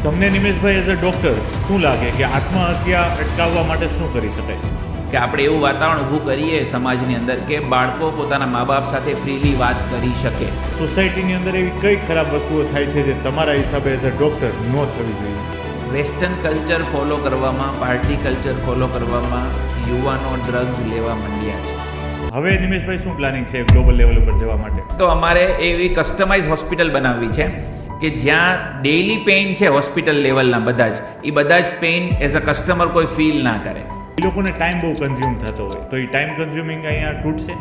તમને Nimeshbhai as a doctor શું લાગે કે આત્મહત્યા અટકાવવા માટે શું કરી શકાય? કે આપણે એવું વાતાવરણ ઊભું કરીએ સમાજની અંદર કે બાળકો પોતાના મા બાપ સાથે ફ્રીલી વાત કરી શકે. સોસાયટીની અંદર એવી કઈ ખરાબ વસ્તુઓ થાય છે જે તમારા હિસાબે એઝ અ ડૉક્ટર ન થવી જોઈએ? વેસ્ટર્ન કલ્ચર ફોલો કરવામાં, પાર્ટી કલ્ચર ફોલો કરવામાં યુવાનો ડ્રગ્સ લેવા માંડ્યા છે. હવે નિમેશભાઈ શું પ્લાનિંગ છે ગ્લોબલ લેવલ ઉપર જવા માટે? તો અમારે એવી કસ્ટમાઇઝ હોસ્પિટલ બનાવવી છે કે જ્યાં ડેઇલી પેઇન છે હોસ્પિટલ લેવલના બધા જ પેઇન એઝ અ કસ્ટમર કોઈ ફીલ ના કરે. એ લોકોને ટાઈમ બહુ કન્ઝ્યુમ થતો હોય તો એ ટાઈમ કન્ઝ્યુમિંગ અહીંયા તૂટશે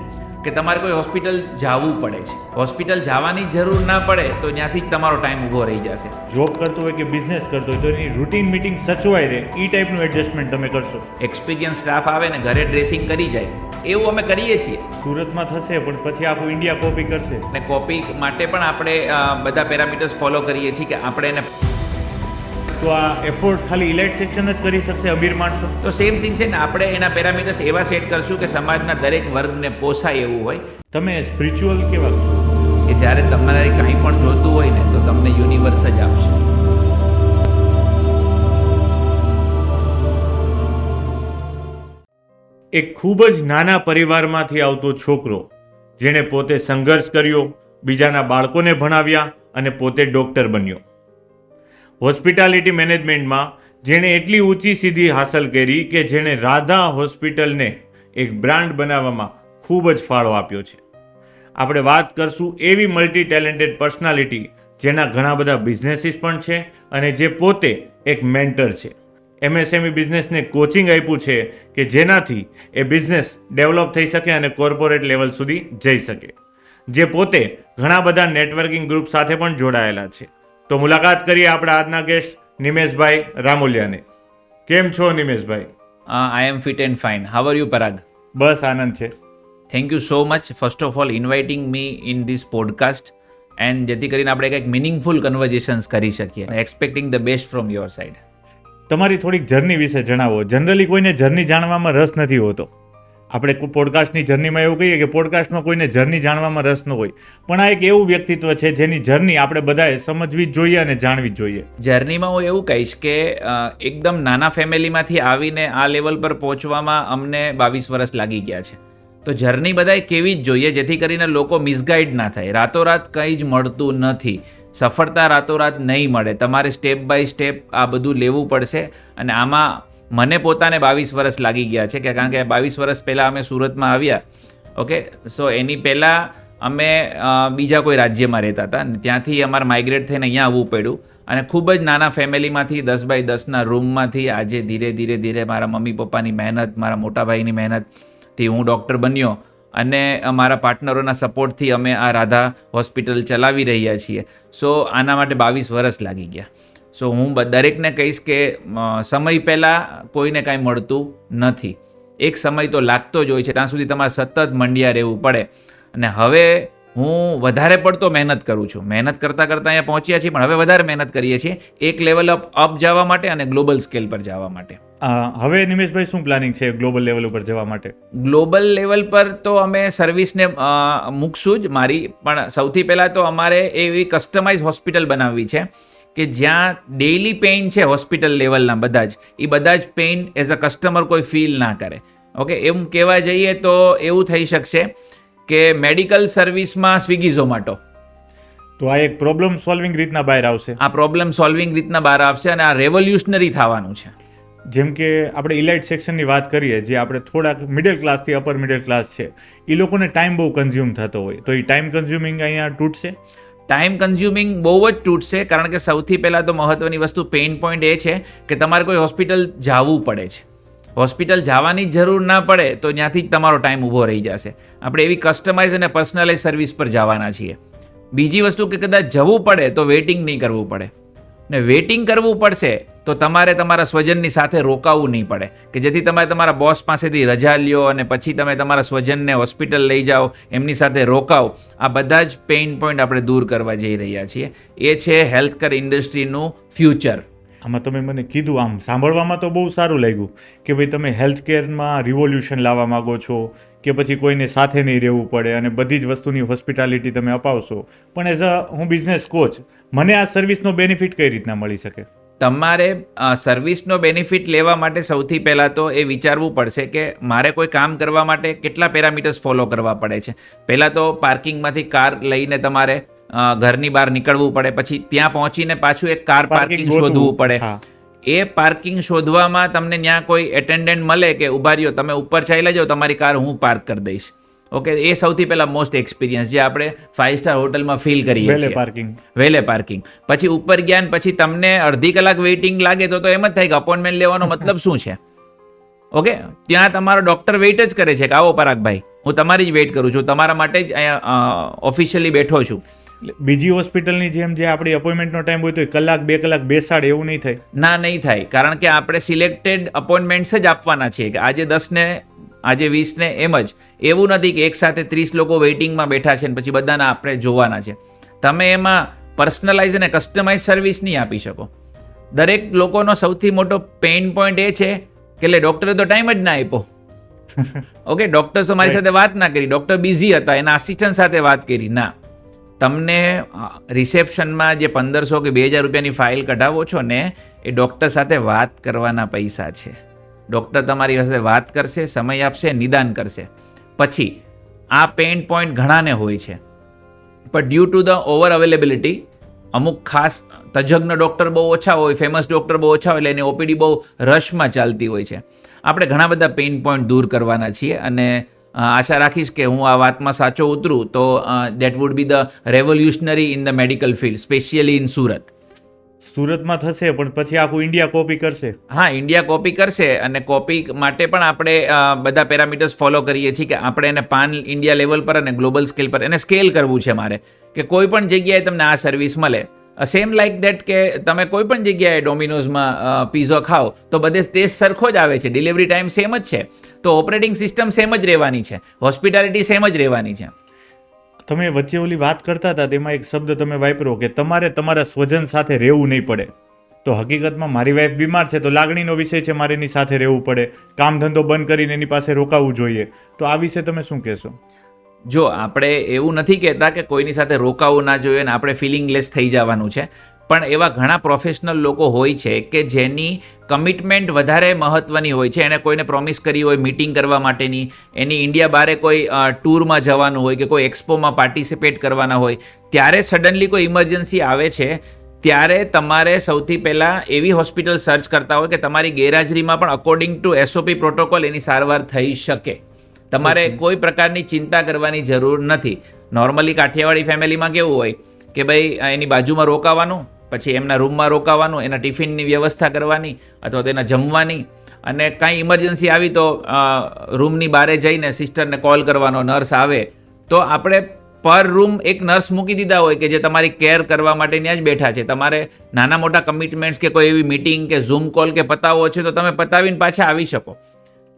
કે તમારે કોઈ હોસ્પિટલ જવું પડે છે, હોસ્પિટલ જવાની જરૂર ના પડે તો ત્યાંથી જ તમારો ટાઈમ ઊભો રહી જશે. જોબ કરતો હોય કે બિઝનેસ કરતો હોય તો એની રૂટીન મીટિંગ સચવાઈ રહે એ ટાઈપનું એડજસ્ટમેન્ટ તમે કરશો. એક્સપિરિયન્સ સ્ટાફ આવે ને ઘરે ડ્રેસિંગ કરી જાય એવું અમે કરીએ છીએ. સુરતમાં થશે પણ પછી આખું ઇન્ડિયા કોપી કરશે. અને કોપી માટે પણ આપણે બધા પેરામીટર્સ ફોલો કરીએ છીએ કે આપણે એને તો આ એફોર્ડ ખાલી ઇલાઇટ સેક્શન જ કરી શકશે અમીર માણસો? તો સેમ થિંગ છે ને, આપણે એના પેરામીટર્સ એવા સેટ કરશું કે સમાજના દરેક વર્ગને પોસાય એવું હોય. તમે સ્પિરિચ્યુઅલ કેવા છો કે જ્યારે તમારે કંઈ પણ જોતું હોય ને તો તમને યુનિવર્સ જ આપશે. એક ખૂબ જ નાના પરિવારમાંથી આવતો છોકરો જેણે પોતે સંઘર્ષ કર્યો, બીજાના બાળકોને ભણાવ્યા અને પોતે ડૉક્ટર બન્યો. હોસ્પિટાલિટી મેનેજમેન્ટમાં જેણે એટલી ઊંચી સિદ્ધિ હાંસલ કરી કે જેણે રાધા હોસ્પિટલને એક બ્રાન્ડ બનાવવામાં ખૂબ જ ફાળો આપ્યો છે. આપણે વાત કરશું એવી મલ્ટી ટેલેન્ટેડ પર્સનાલિટી જેના ઘણા બધા બિઝનેસીસ પણ છે અને જે પોતે એક મેન્ટર છે. MSME બિઝનેસને કોચિંગ આપ્યું છે કે જેનાથી એ બિઝનેસ ડેવલપ થઈ શકે અને કોર્પોરેટ લેવલ સુધી જઈ શકે. જે પોતે ઘણા બધા નેટવર્કિંગ ગ્રુપ સાથે પણ જોડાયેલા છે. તો મુલાકાત કરીએ આપણા આજના ગેસ્ટ નિમેશભાઈ રામોલિયાને. કેમ છો Nimeshbhai? I am fit and fine. How are you Parag? બસ આનંદ છે. Thank you so much first of all inviting me in this podcast, and જેથી કરીને આપણે કંઈક મિનિંગફુલ કન્વર્ઝેશન્સ કરી શકીએ. Expecting the best from your side. તમારી થોડીક જર્ની વિશે જણાવો. જનરલી કોઈને જર્ની જાણવામાં રસ નથી હોતો. આપણે પોડકાસ્ટની જર્નીમાં એવું કહીએ કે પોડકાસ્ટમાં કોઈને જર્ની જાણવામાં રસ ન હોય, પણ આ એક એવું વ્યક્તિત્વ છે જેની જર્ની આપણે બધાએ સમજવી જ જોઈએ અને જાણવી જ જોઈએ. જર્નીમાં હું એવું કહીશ કે એકદમ નાના ફેમિલીમાંથી આવીને આ લેવલ પર પહોંચવામાં અમને 22 વર્ષ લાગી ગયા છે. તો જર્ની બધાએ કેવી જ જોઈએ જેથી કરીને લોકો મિસગાઈડ ના થાય. રાતોરાત કંઈ જ મળતું નથી. સફળતા રાતોરાત નહીં મળે. તમારે સ્ટેપ બાય સ્ટેપ આ બધું લેવું પડશે. અને આમાં મને પોતાને 22 વર્ષ લાગી ગયા છે કે કારણ કે 22 વર્ષ પહેલાં અમે સુરતમાં આવ્યા. ઓકે, સો એની પહેલાં અમે બીજા કોઈ રાજ્યમાં રહેતા હતા અને ત્યાંથી અમારે માઇગ્રેટ થઈને અહીંયા આવવું પડ્યું. અને ખૂબ જ નાના ફેમિલીમાંથી 10 બાય 10ના રૂમમાંથી આજે ધીરે ધીરે મારા મમ્મી પપ્પાની મહેનત, મારા મોટાભાઈની મહેનતથી હું ડૉક્ટર બન્યો અને અમારા પાર્ટનરોના સપોર્ટથી અમે આ રાધા હોસ્પિટલ ચલાવી રહ્યા છીએ. સો આના માટે 22 વર્ષ લાગી ગયા. સો હું દરેકને કહીશ કે સમય પહેલાં કોઈને કાંઈ મળતું નથી. એક સમય તો લાગતો જ હોય છે, ત્યાં સુધી તમારે સતત મંડ્યા રહેવું પડે. અને હવે હું વધારે પડતો મહેનત કરું છું. મહેનત કરતાં અહીંયા પહોંચ્યા છીએ, પણ હવે વધારે મહેનત કરીએ છીએ એક લેવલ અપ જવા માટે અને ગ્લોબલ સ્કેલ પર જવા માટે. હવે નિમેશભાઈ શું પ્લાનિંગ છે ગ્લોબલ લેવલ ઉપર જવા માટે? ગ્લોબલ લેવલ પર તો અમે સર્વિસને મૂકશું જ મારી, પણ સૌથી પહેલાં તો અમારે એવી કસ્ટમાઇઝ હોસ્પિટલ બનાવવી છે કે જ્યાં ડેઇલી પેઇન છે હોસ્પિટલ લેવલના બધા જ પેઇન એઝ અ કસ્ટમર કોઈ ફીલ ના કરે. ઓકે, એમ કહેવા જઈએ તો એવું થઈ શકશે કે મેડિકલ સર્વિસમાં સ્વિગી ઝોમેટો. તો આ એક પ્રોબ્લેમ સોલ્વિંગ રીતના બહાર આવશે. આ પ્રોબ્લેમ સોલ્વિંગ રીતના બહાર આવશે અને આ રેવોલ્યુશનરી થવાનું છે. જેમ કે આપણે ઇલાઇટ સેક્શનની વાત કરીએ, જે આપણે થોડાક મિડલ ક્લાસથી અપર મિડલ ક્લાસ છે, એ લોકોને ટાઈમ બહુ કન્ઝ્યુમ થતો હોય તો એ ટાઈમ કન્ઝ્યુમિંગ અહીંયા તૂટશે? ટાઈમ કન્ઝ્યુમિંગ બહુ જ તૂટશે, કારણ કે સૌથી પહેલાં તો મહત્ત્વની વસ્તુ પેઇન પોઈન્ટ એ છે કે તમારે કોઈ હોસ્પિટલ જવું પડે છે. હોસ્પિટલ જવાની જરૂર ના પડે તો ત્યાંથી જ તમારો ટાઈમ ઊભો રહી જશે. આપણે એવી કસ્ટમાઇઝ અને પર્સનલાઇઝ સર્વિસ પર જવાના છીએ. બીજી વસ્તુ કે કદાચ જવું પડે તો વેઇટિંગ નહીં કરવું પડે. ને વેઇટિંગ કરવું પડશે તો તમારે તમારા સ્વજનની સાથે રોકાવું નહીં પડે કે જેથી તમે તમારા બોસ પાસેથી રજા લ્યો અને પછી તમે તમારા સ્વજનને હોસ્પિટલ લઈ જાઓ, એમની સાથે રોકાઓ. આ બધા જ પેઇન પોઈન્ટ આપણે દૂર કરવા જઈ રહ્યા છીએ. એ છે હેલ્થકેર ઇન્ડસ્ટ્રીનું ફ્યુચર. આમાં તમે મને કીધું, આમ સાંભળવામાં તો બહુ સારું લાગ્યું કે ભાઈ તમે હેલ્થકેરમાં રિવોલ્યુશન લાવવા માગો છો કે પછી કોઈને સાથે નહીં રહેવું પડે અને બધી જ વસ્તુની હોસ્પિટાલિટી તમે અપાવશો. પણ એઝ અ હું બિઝનેસ કોચ, મને આ સર્વિસનો બેનિફિટ કઈ રીતના મળી શકે? તમારે સર્વિસનો બેનિફિટ લેવા માટે સૌથી પહેલાં તો એ વિચારવું પડશે કે મારે કોઈ કામ કરવા માટે કેટલા પેરામીટર્સ ફોલો કરવા પડે છે. પહેલાં તો પાર્કિંગમાંથી કાર લઈને તમારે ઘરની બહાર નીકળવું પડે, પછી ત્યાં પહોંચીને પાછું એક કાર પાર્કિંગ શોધવું પડે. એ પાર્કિંગ શોધવામાં તમને ત્યાં કોઈ એટેન્ડન્ટ મળે કે ઉભા રહ્યો, તમે ઉપર ચાલ્યા જાઓ, તમારી કાર હું પાર્ક કરી દઈશ. ઓકે, એ સૌથી પહેલાં મોસ્ટ એક્સપિરિયન્સ જે આપણે 5 સ્ટાર હોટલમાં ફીલ કરીએ છીએ. વેલે પાર્કિંગ. પછી ઉપર ગયા ને પછી તમને અડધી કલાક વેઇટિંગ લાગે તો એમ જ થાય કે અપોઇન્ટમેન્ટ લેવાનો મતલબ શું છે. ઓકે, ત્યાં તમારો ડૉક્ટર વેઇટ જ કરે છે કે આવો પરાગભાઈ, હું તમારી જ વેઇટ કરું છું, તમારા માટે જ અહીંયા ઓફિશિયલી બેઠો છું. બીજી હોસ્પિટલની જેમ જે આપણી અપોઇન્ટમેન્ટનો ટાઈમ હોય તો 1 કલાક 2 કલાક બેસાડે એવું નહીં થાય? ના, નહીં થાય, કારણ કે આપણે સિલેક્ટેડ અપોઇન્ટમેન્ટ્સ જ આપવાના છીએ કે આજે 10 ને આજે 20 ને એમ જ. એવું નથી કે એક સાથે 30 લોકો વેઇટિંગમાં બેઠા છે ને પછી બધાને આપણે જોવાના છે. તમે એમાં પર્સનલાઇઝ અને કસ્ટમાઇઝ સર્વિસ નહીં આપી શકો. દરેક લોકોનો સૌથી મોટો પેઇન પોઈન્ટ એ છે કે એટલે ડૉક્ટરે તો ટાઈમ જ ના આપ્યો. ઓકે, ડૉક્ટર તો મારી સાથે વાત ના કરી, ડૉક્ટર બિઝી હતા, એના આસિસ્ટન્ટ સાથે વાત કરી. ના, તમને રિસેપ્શનમાં જે 1500 કે 2000 રૂપિયાની ફાઇલ કઢાવો છો ને એ ડૉક્ટર સાથે વાત કરવાના પૈસા છે. ડૉક્ટર તમારી સાથે વાત કરશે, સમય આપશે, નિદાન કરશે. પછી આ પેઇન પોઈન્ટ ઘણાને હોય છે, પણ due to the over availability અમુક ખાસ તજજ્ઞ ડૉક્ટર બહુ ઓછા હોય, ફેમસ ડૉક્ટર બહુ ઓછા હોય, એટલે એની ઓપીડી બહુ રશમાં ચાલતી હોય છે. આપણે ઘણા બધા પેઇન પોઈન્ટ દૂર કરવાના છીએ અને આશા રાખીશ કે હું આ વાતમાં સાચો ઉતરું તો that would be the revolutionary in the medical field, specially in Surat. સુરતમાં થશે પણ પછી આખું ઇન્ડિયા કોપી કરશે. હા, ઇન્ડિયા કોપી કરશે અને કોપી માટે પણ આપણે બધા પેરામીટર્સ ફોલો કરીએ છીએ કે આપણે એને પાન ઇન્ડિયા લેવલ પર અને ગ્લોબલ સ્કેલ પર એને સ્કેલ કરવું છે મારે, કે કોઈ પણ જગ્યાએ તમને આ સર્વિસ મળે. સેમ લાઇક દેટ કે તમે કોઈ પણ જગ્યાએ ડોમિનોઝમાં પીઝો ખાઓ તો બધે ટેસ્ટ સરખો જ આવે છે, ડિલિવરી ટાઈમ સેમ જ છે, તો ઓપરેટિંગ સિસ્ટમ સેમ જ રહેવાની છે, હોસ્પિટાલિટી સેમ જ રહેવાની છે. તમે વચ્ચે ઓલી વાત કરતા હતા તેમાં એક શબ્દ તમે વાપરો કે તમારે તમારા સ્વજન સાથે રહેવું નહીં પડે. તો હકીકતમાં મારી વાઈફ બીમાર છે તો લાગણીનો વિષય છે, મારે એની સાથે રહેવું પડે, કામ ધંધો બંધ કરીને એની પાસે રોકાવું જોઈએ. તો આ વિશે તમે શું કહેશો? જો આપણે એવું નથી કહેતા કે કોઈની સાથે રોકાવું ના જોઈએ અને આપણે ફિલિંગલેસ થઈ જવાનું છે, પણ એવા ઘણા પ્રોફેશનલ લોકો હોય છે કે જેની કમિટમેન્ટ વધારે મહત્ત્વની હોય છે. એને કોઈને પ્રોમિસ કરી હોય મીટિંગ કરવા માટેની, એની ઇન્ડિયા બારે કોઈ ટૂરમાં જવાનું હોય કે કોઈ એક્સપોમાં પાર્ટિસિપેટ કરવાના હોય, ત્યારે સડનલી કોઈ ઇમરજન્સી આવે છે, ત્યારે તમારે સૌથી પહેલાં એવી હોસ્પિટલ સર્ચ કરતા હોય કે તમારી ગેરહાજરીમાં પણ અકોર્ડિંગ ટુ SOP પ્રોટોકોલ એની સારવાર થઈ શકે. તમારે કોઈ પ્રકારની ચિંતા કરવાની જરૂર નથી. નોર્મલી કાઠિયાવાડી ફેમિલીમાં કેવું હોય કે ભાઈ એની બાજુમાં રોકાવાનું, પછી એમના રૂમમાં રોકાવાનું, એના ટિફિનની વ્યવસ્થા કરવાની અથવા તો એના જમવાની, અને કાંઈ ઇમરજન્સી આવી તો રૂમની બહારે જઈને સિસ્ટરને કોલ કરવાનો, નર્સ આવે તો આપણે પર રૂમ એક નર્સ મૂકી દીધા હોય કે જે તમારી કેર કરવા માટે ત્યાં જ બેઠા છે. તમારે નાના મોટા કમિટમેન્ટ્સ કે કોઈ એવી મીટિંગ કે ઝૂમ કોલ કે પતાવવો છે તો તમે પતાવીને પાછા આવી શકો.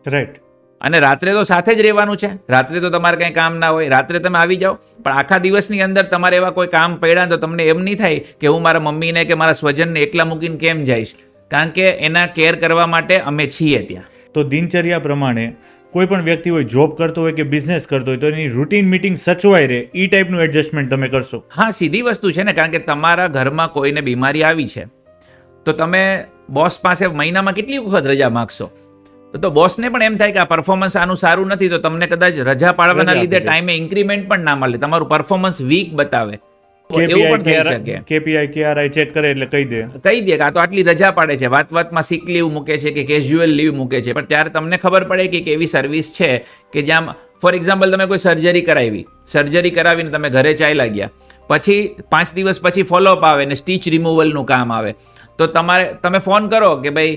રાઈટ. અને રાત્રે તો સાથે જ રહેવાનું છે, રાત્રે તો તમારે કંઈ કામ ના હોય, રાત્રે તમે આવી જાઓ, પણ આખા દિવસની અંદર તમારે એવા કોઈ કામ પડ્યા તો તમને એમ નહીં થાય કે હું મારા મમ્મીને કે મારા સ્વજનને એકલા મૂકીને કેમ જઈશ, કારણ કે એના કેર કરવા માટે અમે છીએ ત્યાં. તો દિનચર્યા પ્રમાણે કોઈ પણ વ્યક્તિ હોય, જોબ કરતો હોય કે બિઝનેસ કરતો હોય, તો એની રૂટીન મીટિંગ સચવાય રહે એ ટાઈપનું એડજસ્ટમેન્ટ તમે કરશો? હા, સીધી વસ્તુ છે ને, કારણ કે તમારા ઘરમાં કોઈને બીમારી આવી છે તો તમે બોસ પાસે મહિનામાં કેટલી વખત રજા માગશો? તો બોસને પણ એમ થાય કે આ પરફોર્મન્સ આનું સારું નથી, તો તમને કદાચ રજા પાડવાના લીધે ટાઈમે ઇન્ક્રીમેન્ટ પણ ના મળે, તમારું પરફોર્મન્સ વીક બતાવે, એવું પણ થઈ શકે. KPI KRI ચેક કરે એટલે કહી દે કે આ તો આટલી રજા પાડે છે, વાતમાં સિક લીવ મૂકે છે કે કેઝ્યુઅલ લીવ મૂકે છે, પણ ત્યારે તમને ખબર પડે કે એવી સર્વિસ છે કે જ્યાં ફોર એક્ઝામ્પલ તમે કોઈ સર્જરી કરાવીને તમે ઘરે ચાલ્યા ગયા, પછી 5 દિવસ પછી ફોલોઅપ આવે ને સ્ટીચ રિમૂવલનું કામ આવે, તો તમે ફોન કરો કે ભાઈ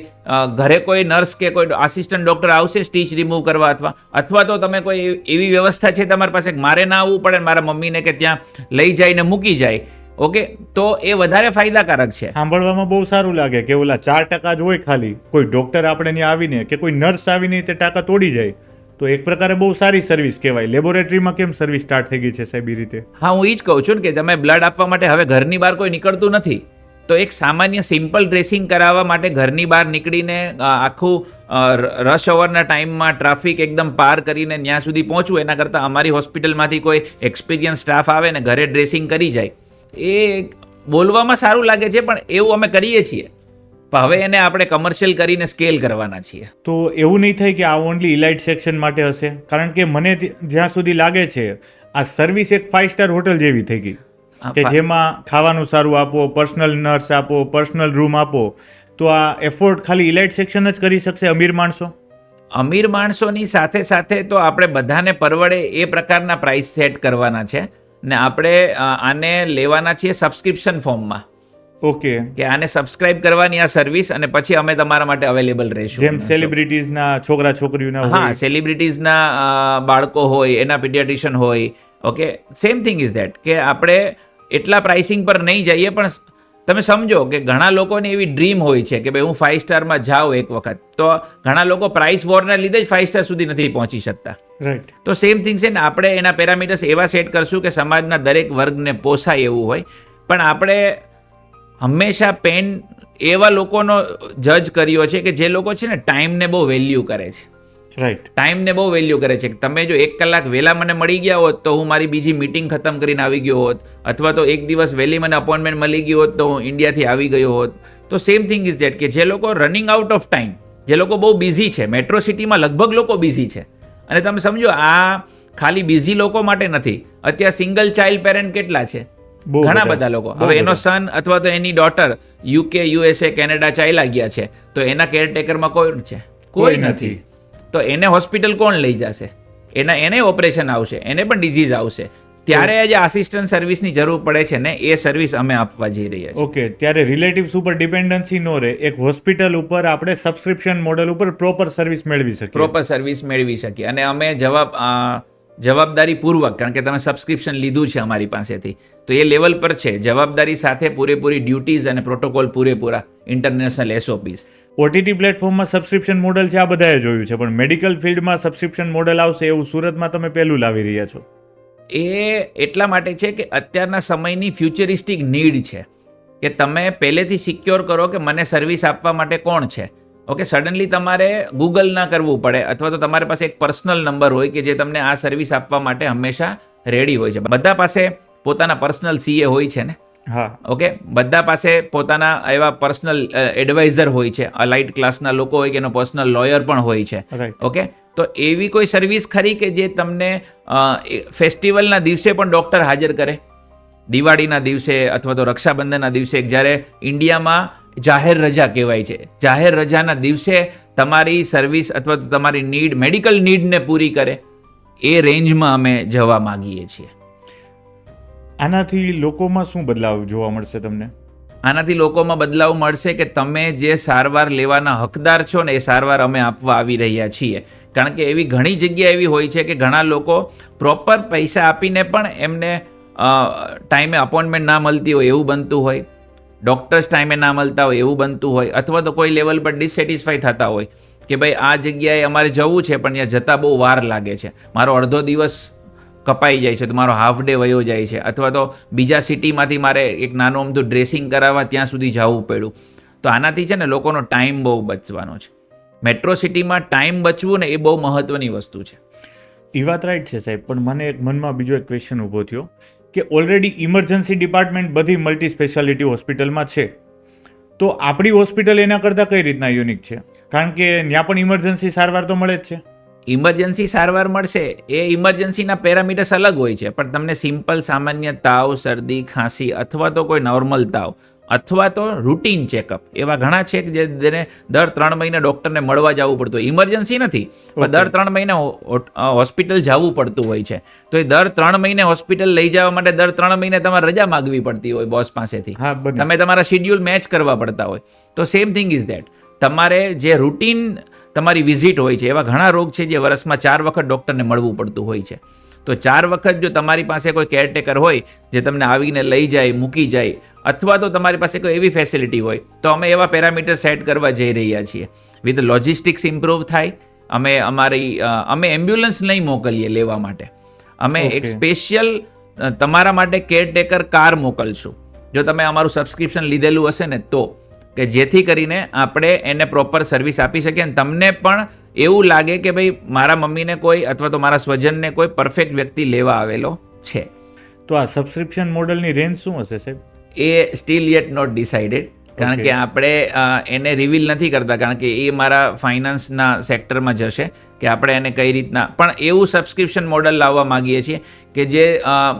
ઘરે કોઈ નર્સ કે કોઈ આસિસ્ટન્ટ ડૉક્ટર આવશે સ્ટીચ રિમૂવ કરવા, અથવા તો તમે કોઈ એવી વ્યવસ્થા છે તમારી પાસે મારે ના આવવું પડે, મારા મમ્મીને કે ત્યાં લઈ જઈને મૂકી જાય. ઓકે, તો એ વધારે ફાયદાકારક છે. સાંભળવામાં બહુ સારું લાગે કે ઓલા 4% જ હોય ખાલી, કોઈ ડૉક્ટર આપણે ત્યાં આવીને કે કોઈ નર્સ આવીને તે ટાંકા તોડી જાય, તો એક પ્રકારે બહુ સારી સર્વિસ કહેવાય. લેબોરેટરીમાં કેમ સર્વિસ સ્ટાર્ટ થઈ ગઈ છે સાહેબ એ રીતે? હા, હું એ જ કહું છું ને કે તમે બ્લડ આપવા માટે હવે ઘરની બહાર કોઈ નીકળતું નથી, તો એક સામાન્ય સિમ્પલ ડ્રેસિંગ કરાવવા માટે ઘરની બહાર નીકળીને આખું રશ અવરના ટાઈમમાં ટ્રાફિક એકદમ પાર કરીને ત્યાં સુધી પહોંચવું, એના કરતાં અમારી હોસ્પિટલમાંથી કોઈ એક્સપિરિયન્સ સ્ટાફ આવે ને ઘરે ડ્રેસિંગ કરી જાય, એ બોલવામાં સારું લાગે છે પણ એવું અમે કરીએ છીએ. પણ હવે એને આપણે કમર્શિયલ કરીને સ્કેલ કરવાના છીએ. તો એવું નહીં થાય કે આ ઓનલી ઇલાઇટ સેક્શન માટે હશે? કારણ કે મને જ્યાં સુધી લાગે છે આ સર્વિસ એક 5 સ્ટાર હોટલ જેવી થઈ ગઈ કે જેમાં ખાવાનું સારું આપો, પર્સનલ નર્સ આપો, પર્સનલ રૂમ આપો. તો આ એફોર્ડ ખાલી ઇલાઇટ સેક્શન જ કરી શકશે અમીર માણસો? અમીર માણસોની સાથે સાથે તો આપણે બધાને પરવડે એ પ્રકારના પ્રાઇસ સેટ કરવાના છે ને આપણે આને લેવાના છીએ સબસ્ક્રિપ્શન ફોર્મમાં. ઓકે. કે આને સબસ્ક્રાઇબ કરવાની આ સર્વિસ અને પછી અમે તમારા માટે અવેલેબલ રહીશું. જેમ સેલિબ્રિટીઝના છોકરા છોકરીઓના હા, સેલિબ્રિટીઝના બાળકો હોય, એના પીડિયાટ્રિશિયન હોય. Okay, same thing is that કે આપણે એટલા પ્રાઇસિંગ પર નહીં જઈએ, પણ તમે સમજો કે ઘણા લોકોને એવી ડ્રીમ હોય છે કે ભાઈ હું 5 સ્ટારમાં જાઉં એક વખત, તો ઘણા લોકો પ્રાઇસ વોરના લીધે જ 5 સ્ટાર સુધી નથી પહોંચી શકતા. રાઈટ. તો સેમ થિંગ છે ને, આપણે એના પેરામીટર્સ એવા સેટ કરશું કે સમાજના દરેક વર્ગને પોસાય એવું હોય. પણ આપણે હંમેશા એવા લોકોનો જજ કર્યો છે કે જે લોકો છે ને ટાઈમને બહુ વેલ્યુ કરે છે. રાઈટ. ટાઈમને બહુ વેલ્યુ કરે છે. તમે જો 1 કલાક વહેલા મને મળી ગયા હોત તો હું મારી બીજી મીટિંગ ખતમ કરીને આવી ગયો હોત, અથવા તો 1 દિવસ વહેલી મને અપોઇન્ટમેન્ટ મળી ગઈ હોત તો હું ઇન્ડિયાથી આવી ગયો હોત. તો સેમ થિંગ ઇઝ ધેટ કે જે લોકો રનિંગ આઉટ ઓફ ટાઈમ, જે લોકો બહુ બિઝી છે, મેટ્રો સિટીમાં લગભગ લોકો બિઝી છે. અને તમે સમજો આ ખાલી બિઝી લોકો માટે નથી. અત્યારે સિંગલ ચાઇલ્ડ પેરેન્ટ કેટલા છે? ઘણા બધા લોકો. હવે એનો સન અથવા તો એની ડોટર UK, USA, કેનેડા ચાલ્યા ગયા છે, તો એના કેરટેકરમાં કોણ છે? કોઈ નથી. તો એને હોસ્પિટલ કોણ લઈ જશે? એને ઓપરેશન આવશે, એને પણ ડિઝીઝ આવશે. ત્યારે જે આસિસ્ટન્ટ સર્વિસની જરૂર પડે છે ને, એ સર્વિસ અમે આપવા જઈ રહ્યા છીએ. ઓકે, ત્યારે રિલેટિવ્સ ઉપર ડિપેન્ડન્સી નો રહે. એક હોસ્પિટલ ઉપર આપણે સબસ્ક્રિપ્શન મોડેલ ઉપર પ્રોપર સર્વિસ મેળવી શકીએ. પ્રોપર સર્વિસ મેળવી શકીએ. અને અમે જવાબદારીપૂર્વક, કારણ કે તમે સબસ્ક્રિપ્શન લીધું છે અમારી પાસેથી, તો એ લેવલ પર છે. જવાબદારી સાથે પૂરેપૂરી ડ્યુટીઝ અને પ્રોટોકોલ પૂરેપૂરા, ઇન્ટરનેશનલ SOPs. OTT પ્લેટફોર્મમાં સબસ્ક્રિપ્શન મોડેલ છે, આ બધાએ જોયું છે, પણ મેડિકલ ફિલ્ડમાં સબસ્ક્રિપ્શન મોડેલ આવશે એવું સુરતમાં તમે પહેલું લાવી રહ્યા છો. એ એટલા માટે છે કે અત્યારના સમયની ફ્યુચરિસ્ટિક નીડ છે કે તમે પહેલેથી સિક્યોર કરો કે મને સર્વિસ આપવા માટે કોણ છે. ઓકે, સડનલી તમારે ગૂગલ ના કરવું પડે, અથવા તો તમારી પાસે એક પર્સનલ નંબર હોય કે જે તમને આ સર્વિસ આપવા માટે હંમેશા રેડી હોય છે. બધા પાસે પોતાના પર્સનલ CA હોય છે ને. હા. ઓકે, બધા પાસે પોતાના એવા પર્સનલ એડવાઇઝર હોય છે. અલાઇટ ક્લાસના લોકો હોય કે એનો પર્સનલ લોયર પણ હોય છે. ઓકે, તો એવી કોઈ સર્વિસ ખરી કે જે તમને ફેસ્ટિવલના દિવસે પણ ડૉક્ટર હાજર કરે? દિવાળીના દિવસે અથવા તો રક્ષાબંધનના દિવસે, જ્યારે ઇન્ડિયામાં જાહેર રજા કહેવાય છે, જાહેર રજાના દિવસે તમારી સર્વિસ અથવા તો તમારી નીડ, મેડિકલ નીડને પૂરી કરે, એ રેન્જમાં અમે જવા માગીએ છીએ. આનાથી લોકોમાં શું બદલાવ જોવા મળશે તમને? આનાથી લોકોમાં બદલાવ મળશે કે તમે જે સારવાર લેવાના હકદાર છો ને, એ સારવાર અમે આપવા આવી રહ્યા છીએ. કારણ કે એવી ઘણી જગ્યા એવી હોય છે કે ઘણા લોકો પ્રોપર પૈસા આપીને પણ એમને ટાઈમે અપોઇન્ટમેન્ટ ના મળતી હોય એવું બનતું હોય, ડૉક્ટર્સ ટાઈમે ના મળતા હોય એવું બનતું હોય, અથવા તો કોઈ લેવલ પર ડિસેટિસ્ફાઈ થતા હોય કે ભાઈ આ જગ્યાએ અમારે જવું છે પણ ત્યાં જતાં બહુ વાર લાગે છે, મારો અડધો દિવસ કપાઈ જાય છે, તો મારો હાફ ડે વયો જાય છે, અથવા તો બીજા સિટીમાંથી મારે એક નાનું અમથું ડ્રેસિંગ કરાવવા ત્યાં સુધી જવું પડ્યું. તો આનાથી છે ને લોકોનો ટાઈમ બહુ બચવાનો છે. મેટ્રો સિટીમાં ટાઈમ બચવું ને એ બહુ મહત્વની વસ્તુ છે. એ વાત રાઈટ છે સાહેબ, પણ મને એક મનમાં બીજો એક ક્વેશ્ચન ઊભો થયો કે ઓલરેડી ઇમરજન્સી ડિપાર્ટમેન્ટ બધી મલ્ટી સ્પેશિયાલિટી હોસ્પિટલમાં છે, તો આપણી હોસ્પિટલ એના કરતાં કઈ રીતના યુનિક છે? કારણ કે ત્યાં પણ ઇમરજન્સી સારવાર તો મળે જ છે. ઇમરજન્સી સારવાર મળશે, એ ઇમરજન્સીના પેરામીટર્સ અલગ હોય છે, પણ તમને સિમ્પલ સામાન્ય તાવ, શરદી, ખાંસી અથવા તો કોઈ નોર્મલ તાવ અથવા તો રૂટીન ચેકઅપ એવા ઘણા છે કે જેને દર 3 મહિને ડૉક્ટરને મળવા જવું પડતું હોય. ઇમરજન્સી નથી, પણ દર 3 મહિને હોસ્પિટલ જવું પડતું હોય છે. તો એ દર 3 મહિને હોસ્પિટલ લઈ જવા માટે દર 3 મહિને તમારે રજા માગવી પડતી હોય બોસ પાસેથી. તમે તમારા શેડ્યુલ મેચ કરવા પડતા હોય. તો સેમ થિંગ ઇઝ ધેટ, તમારે જે રૂટીન તમારી વિઝિટ હોય છે, એવા ઘણા રોગ છે જે વર્ષમાં 4 વખત ડૉક્ટરને મળવું પડતું હોય છે. તો 4 વખત જો તમારી પાસે કોઈ કેરટેકર હોય જે તમને આવીને લઈ જાય, મૂકી જાય, અથવા તો તમારી પાસે કોઈ એવી ફેસિલિટી હોય, તો અમે એવા પેરામીટર સેટ કરવા જઈ રહ્યા છીએ. વિથ લોજિસ્ટિક્સ ઇમ્પ્રૂવ થાય. અમે એમ્બ્યુલન્સ નહીં મોકલીએ લેવા માટે, અમે એક સ્પેશિયલ તમારા માટે કેરટેકર કાર મોકલશું, જો તમે અમારું સબસ્ક્રિપ્શન લીધેલું હશે ને, તો કે જેથી કરીને આપણે એને પ્રોપર સર્વિસ આપી શકીએ અને તમને પણ એવું લાગે કે ભાઈ મારા મમ્મીને કોઈ અથવા તો મારા સ્વજનને કોઈ પરફેક્ટ વ્યક્તિ લેવા આવેલો છે. તો આ સબસ્ક્રિપ્શન મોડલની રેન્જ શું હશે સાહેબ? એ સ્ટીલ યેટ નોટ ડિસાઇડેડ, કારણ કે આપણે એને રિવીલ નથી કરતા, કારણ કે એ મારા ફાઇનાન્સના સેક્ટરમાં જશે કે આપણે એને કઈ રીતના, પણ એવું સબસ્ક્રિપ્શન મોડલ લાવવા માગીએ છીએ કે જે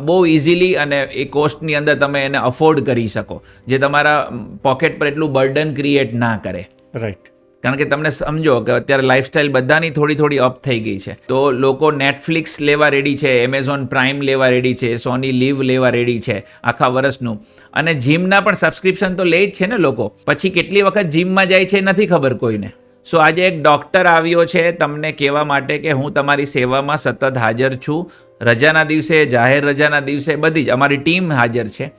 બહુ ઇઝીલી અને એ કોસ્ટની અંદર તમે એને અફોર્ડ કરી શકો, જે તમારા પોકેટ પર એટલું બર્ડન ક્રિએટ ના કરે. રાઈટ. કારણ કે તમને સમજો કે અત્યારે લાઇફસ્ટાઈલ બધાની થોડી અપ થઈ ગઈ છે, તો લોકો નેટફ્લિક્સ લેવા રેડી છે, એમેઝોન પ્રાઇમ લેવા રેડી છે, સોની લીવ લેવા રેડી છે આખા વર્ષનું, અને જીમના પણ સબસ્ક્રિપ્શન તો લે જ છે ને લોકો. પછી કેટલી વખત જીમમાં જાય છે નથી ખબર કોઈને. સો આજે એક ડૉક્ટર આવ્યો છે તમને કહેવા માટે કે હું તમારી સેવામાં સતત હાજર છું, રજાના દિવસે, જાહેર રજાના દિવસે, બધી જ અમારી ટીમ હાજર છે.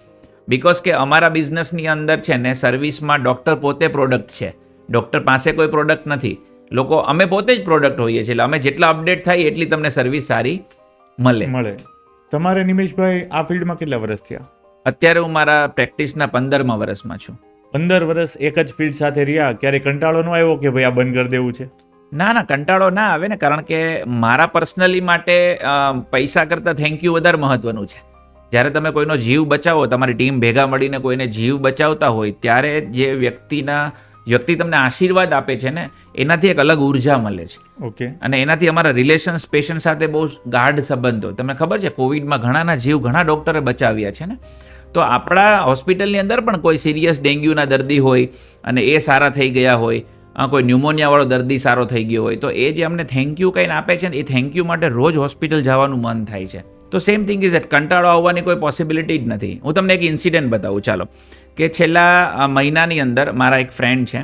બિકોઝ કે અમારા બિઝનેસની અંદર છે ને સર્વિસમાં ડૉક્ટર પોતે પ્રોડક્ટ છે, ડૉક્ટર પાસે કોઈ પ્રોડક્ટ નથી. અમે પોતે જ પ્રોડક્ટ હોઈએ છીએ, એટલે અમે જેટલા અપડેટ થાય એટલી તમને સર્વિસ સારી મળે. તમારે નિમેશભાઈ આ ફિલ્ડમાં કેટલા વર્ષ થયા? અત્યારે હું મારા પ્રેક્ટિસના 15મા વર્ષમાં છું. 15 વર્ષ એક જ ફિલ્ડ સાથે રહ્યા, ક્યારે કંટાળો ન આવ્યો કે ભાઈ આ બંધ કરી દેવું છે? ના, કંટાળો ના આવે ને, કારણ કે મારા પર્સનલી માટે પૈસા કરતાં થેન્ક યુ વધારે મહત્વનું છે. જ્યારે તમે કોઈનો જીવ બચાવો, તમારી ટીમ ભેગા મળીને કોઈને જીવ બચાવતા હોય, ત્યારે જે વ્યક્તિ તમને આશીર્વાદ આપે છે ને, એનાથી એક અલગ ઉર્જા મળે છે. ઓકે. અને એનાથી અમારા રિલેશન્સ પેશન્ટ સાથે બહુ ગાઢ સંબંધો. તમને ખબર છે કોવિડમાં ઘણાના જીવ ઘણા ડૉક્ટરે બચાવ્યા છે ને. તો આપણા હોસ્પિટલની અંદર પણ કોઈ સિરિયસ ડેન્ગ્યુના દર્દી હોય અને એ સારા થઈ ગયા હોય, કોઈ ન્યુમોનિયાવાળો દર્દી સારો થઈ ગયો હોય, તો એ જે અમને થેન્ક યુ કહીને આપે છે ને, એ થેન્ક યુ માટે રોજ હોસ્પિટલ જવાનું મન થાય છે. તો સેમ થિંગ ઇઝ એટ, કંટાળો આવવાની કોઈ પોસિબિલિટી જ નથી. હું તમને એક ઇન્સિડન્ટ બતાવું ચાલો, કે છેલ્લા મહિનાની અંદર મારા એક ફ્રેન્ડ છે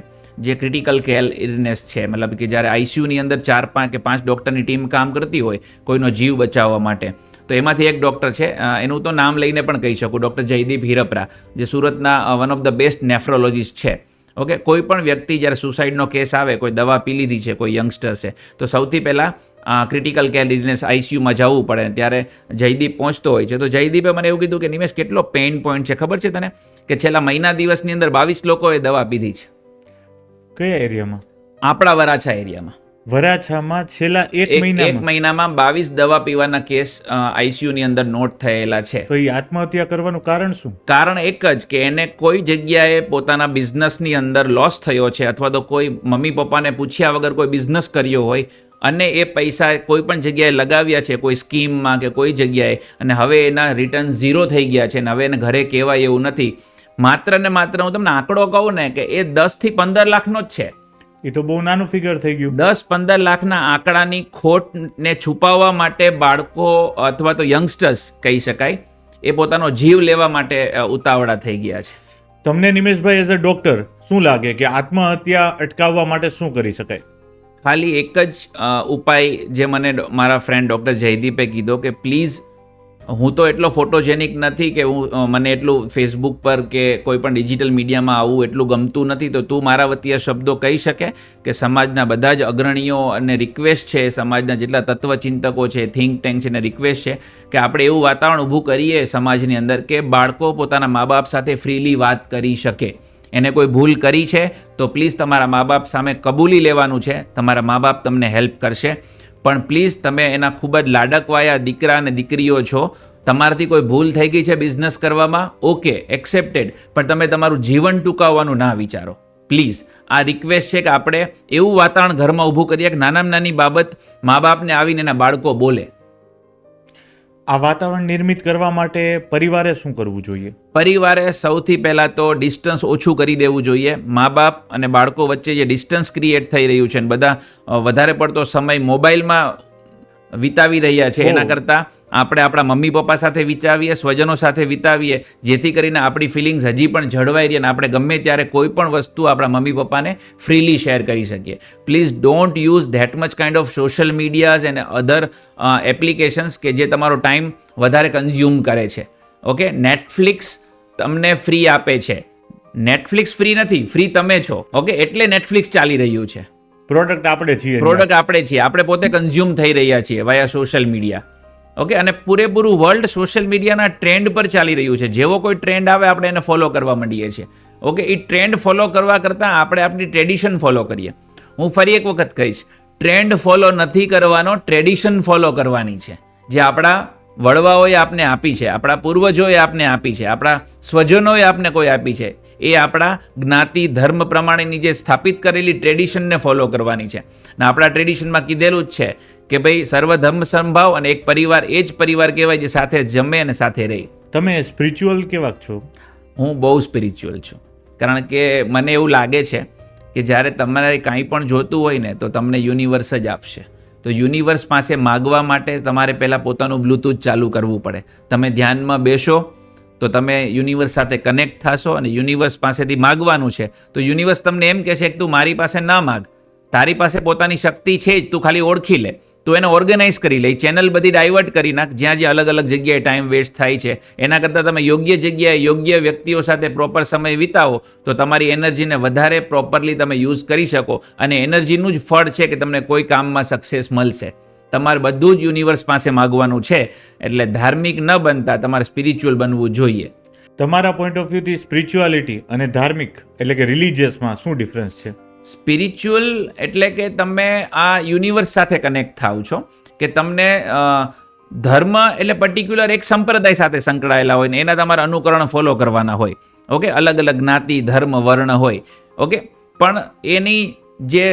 જે ક્રિટિકલ કેર ઇલનેસ છે, મતલબ કે જ્યારે આઈસીયુની અંદર 4 કે 5 ડૉક્ટરની ટીમ કામ કરતી હોય કોઈનો જીવ બચાવવા માટે, તો એમાંથી એક ડૉક્ટર છે, એનું તો નામ લઈને પણ કહી શકું, ડૉક્ટર જયદીપ હિરપરા, જે સુરતના one of the best nephrologist છે. ઓકે, કોઈ પણ વ્યક્તિ જ્યારે સુસાઇડનો કેસ આવે, કોઈ દવા પી લીધી છે, કોઈ યંગસ્ટર છે, તો સૌથી પહેલાં ક્રિટિકલ કેર ઇલનેસ આઈસીયુમાં જવું પડે, ત્યારે જયદીપ પહોંચતો હોય છે. તો જયદીપે મને એવું કીધું કે નિમેશ, કેટલો પેઇન પોઈન્ટ છે ખબર છે તને, કે છેલ્લા મહિના દિવસની અંદર 22 લોકોએ દવા પીધી છે. કયા એરિયામાં? આપણા વરાછા એરિયામાં. વરાછામાં છેલ્લા એક મહિનામાં 22 દવા પીવાના કેસ આઈસીયુની અંદર નોટ થયેલા છે. તો એ આત્મહત્યા કરવાનું કારણ શું? કારણ એક જ કે એને કોઈ જગ્યાએ પોતાના બિઝનેસની અંદર લોસ થયો છે, અથવા તો કોઈ મમ્મી પપ્પાને પૂછ્યા વગર કોઈ બિઝનેસ કર્યો હોય અને એ પૈસા કોઈ પણ જગ્યાએ લગાવ્યા છે, કોઈ સ્કીમમાં કે કોઈ જગ્યાએ, અને હવે એના રિટર્ન 0 થઈ ગયા છે, અને હવે એને ઘરે કહેવાય એવું નથી. માત્ર ને માત્ર હું તમને આંકડો કહું ને, કે એ 10 થી 15 લાખનો જ છે. એ તો બહુ નાનું ફિગર થઈ ગયું. 10-15 લાખના આંકડાની ખોટને છુપાવવા માટે બાળકો અથવા તો યંગસ્ટર્સ કહી શકાય, એ પોતાનો જીવ લેવા માટે ઉતાવળા થઈ ગયા છે. તમને નિમેશભાઈ એઝ અ ડોક્ટર શું લાગે કે આત્મહત્યા અટકાવવા માટે શું કરી શકાય? ખાલી એક જ ઉપાય જે મને મારા ફ્રેન્ડ ડૉક્ટર જયદીપે કીધો કે પ્લીઝ, હું તો એટલો ફોટોજેનિક નથી કે મને એટલું ફેસબુક પર કે કોઈ પણ ડિજિટલ મીડિયામાં આવું એટલું ગમતું નથી, તો તું મારા વતીય શબ્દો કહી શકે કે સમાજના બધા જ અગ્રણીઓ અને રિક્વેસ્ટ છે, સમાજના જેટલા તત્વચિંતકો છે, થિંક ટેન્ક છે, એને રિક્વેસ્ટ છે કે આપણે એવું વાતાવરણ ઊભું કરીએ સમાજની અંદર કે બાળકો પોતાના મા બાપ સાથે ફ્રીલી વાત કરી શકે. એને કોઈ ભૂલ કરી છે તો પ્લીઝ તમારા મા બાપ સામે કબૂલી લેવાનું છે, તમારા મા બાપ તમને હેલ્પ કરશે, પણ પ્લીઝ તમે એના ખૂબ જ લાડકવાયા દીકરા અને દીકરીઓ છો, તમારાથી કોઈ ભૂલ થઈ ગઈ છે બિઝનેસ કરવામાં, ઓકે, એક્સેપ્ટેડ, પણ તમે તમારું જીવન ટૂંકાવવાનું ના વિચારો પ્લીઝ. આ રિક્વેસ્ટ છે કે આપણે એવું વાતાવરણ ઘરમાં ઊભું કરીએ કે નાનામાં નાની બાબત મા બાપને આવીને એના બાળકો બોલે. આ વાતાવરણ નિર્મિત કરવા માટે પરિવારે શું કરવું જોઈએ? પરિવારે સૌથી પહેલાં તો ડિસ્ટન્સ ઓછું કરી દેવું જોઈએ. મા બાપ અને બાળકો વચ્ચે જે ડિસ્ટન્સ ક્રિએટ થઈ રહ્યું છે, અને બધા વધારે પડતો સમય મોબાઈલમાં વિતાવી રહ્યા છે, એના કરતાં આપણે આપણા મમ્મી પપ્પા સાથે વિતાવીએ, સ્વજનો સાથે વિતાવીએ, જેથી કરીને આપણી ફિલિંગ્સ હજી પણ જળવાઈ રહી અને આપણે ગમે ત્યારે કોઈ પણ વસ્તુ આપણા મમ્મી પપ્પાને ફ્રીલી શેર કરી શકીએ. Please don't use that much kind of social medias and other applications કે જે તમારો ટાઈમ વધારે કન્ઝ્યુમ કરે છે. ઓકે, નેટફ્લિક્સ તમને ફ્રી આપે છે, નેટફ્લિક્સ ફ્રી નથી, ફ્રી તમે છો. ઓકે, એટલે નેટફ્લિક્સ ચાલી રહ્યું છે. પ્રોડક્ટ આપણે છીએ, આપણે પોતે કન્ઝ્યુમ થઈ રહ્યા છીએ વાયા સોશિયલ મીડિયા. ઓકે, અને પૂરેપૂરું વર્લ્ડ સોશિયલ મીડિયાના ટ્રેન્ડ પર ચાલી રહ્યું છે. જેવો કોઈ ટ્રેન્ડ આવે આપણે એને ફોલો કરવા માંડીએ છીએ. ઓકે, એ ટ્રેન્ડ ફોલો કરવા કરતાં આપણે આપણી ટ્રેડિશન ફોલો કરીએ. હું ફરી એક વખત કહીશ, ટ્રેન્ડ ફોલો નથી કરવાનો, ટ્રેડિશન ફોલો કરવાની છે, જે આપણા વડવાઓએ આપને આપી છે, આપણા પૂર્વજોએ આપને આપી છે, આપણા સ્વજનોએ આપને કોઈ આપી છે. એ આપણા જ્ઞાતિ ધર્મ પ્રમાણેની જે સ્થાપિત કરેલી ટ્રેડિશનને ફોલો કરવાની છે. ને આપણા ટ્રેડિશનમાં કીધેલું જ છે કે ભાઈ સર્વધર્મ સમભાવ અને એક પરિવાર એ જ પરિવાર કહેવાય જે સાથે જમે અને સાથે રહે. તમે સ્પિરિચ્યુઅલ કેવાક છો? હું બહુ સ્પિરિચ્યુઅલ છું, કારણ કે મને એવું લાગે છે કે જ્યારે તમારે કાંઈ પણ જોતું હોય ને તો તમને યુનિવર્સ જ આપશે. તો યુનિવર્સ પાસે માગવા માટે તમારે પહેલાં પોતાનું બ્લૂટૂથ ચાલુ કરવું પડે. તમે ધ્યાનમાં બેસો તો તમે યુનિવર્સ સાથે કનેક્ટ થશો અને યુનિવર્સ પાસેથી માગવાનું છે તો યુનિવર્સ તમને એમ કહેશે કે તું મારી પાસે ના માગ, તારી પાસે પોતાની શક્તિ છે જ, તું ખાલી ઓળખી લે, તું એને ઓર્ગેનાઇઝ કરી લે, ચેનલ બધી ડાયવર્ટ કરી નાખ જ્યાં જ્યાં અલગ અલગ જગ્યાએ ટાઈમ વેસ્ટ થાય છે. એના કરતાં તમે યોગ્ય જગ્યાએ યોગ્ય વ્યક્તિઓ સાથે પ્રોપર સમય વિતાવો તો તમારી એનર્જીને વધારે પ્રોપરલી તમે યુઝ કરી શકો અને એનર્જીનું જ ફળ છે કે તમને કોઈ કામમાં સક્સેસ મળશે. તમારે બધું જ યુનિવર્સ પાસે માગવાનું છે. એટલે ધાર્મિક ન બનતા તમારે સ્પિરિચ્યુઅલ બનવું જોઈએ. તમારા પોઈન્ટ ઓફ વ્યૂથી સ્પિરિચ્યુઆલિટી અને ધાર્મિક એટલે કે રિલિજિયસમાં શું ડિફરન્સ છે? સ્પિરિચ્યુઅલ એટલે કે તમે આ યુનિવર્સ સાથે કનેક્ટ થાવ છો, કે તમને ધર્મ એટલે પર્ટિક્યુલર એક સંપ્રદાય સાથે સંકળાયેલા હોય ને એના તમારે અનુકરણ ફોલો કરવાના હોય. ઓકે, અલગ અલગ જ્ઞાતિ ધર્મ વર્ણ હોય. ઓકે, પણ એની જે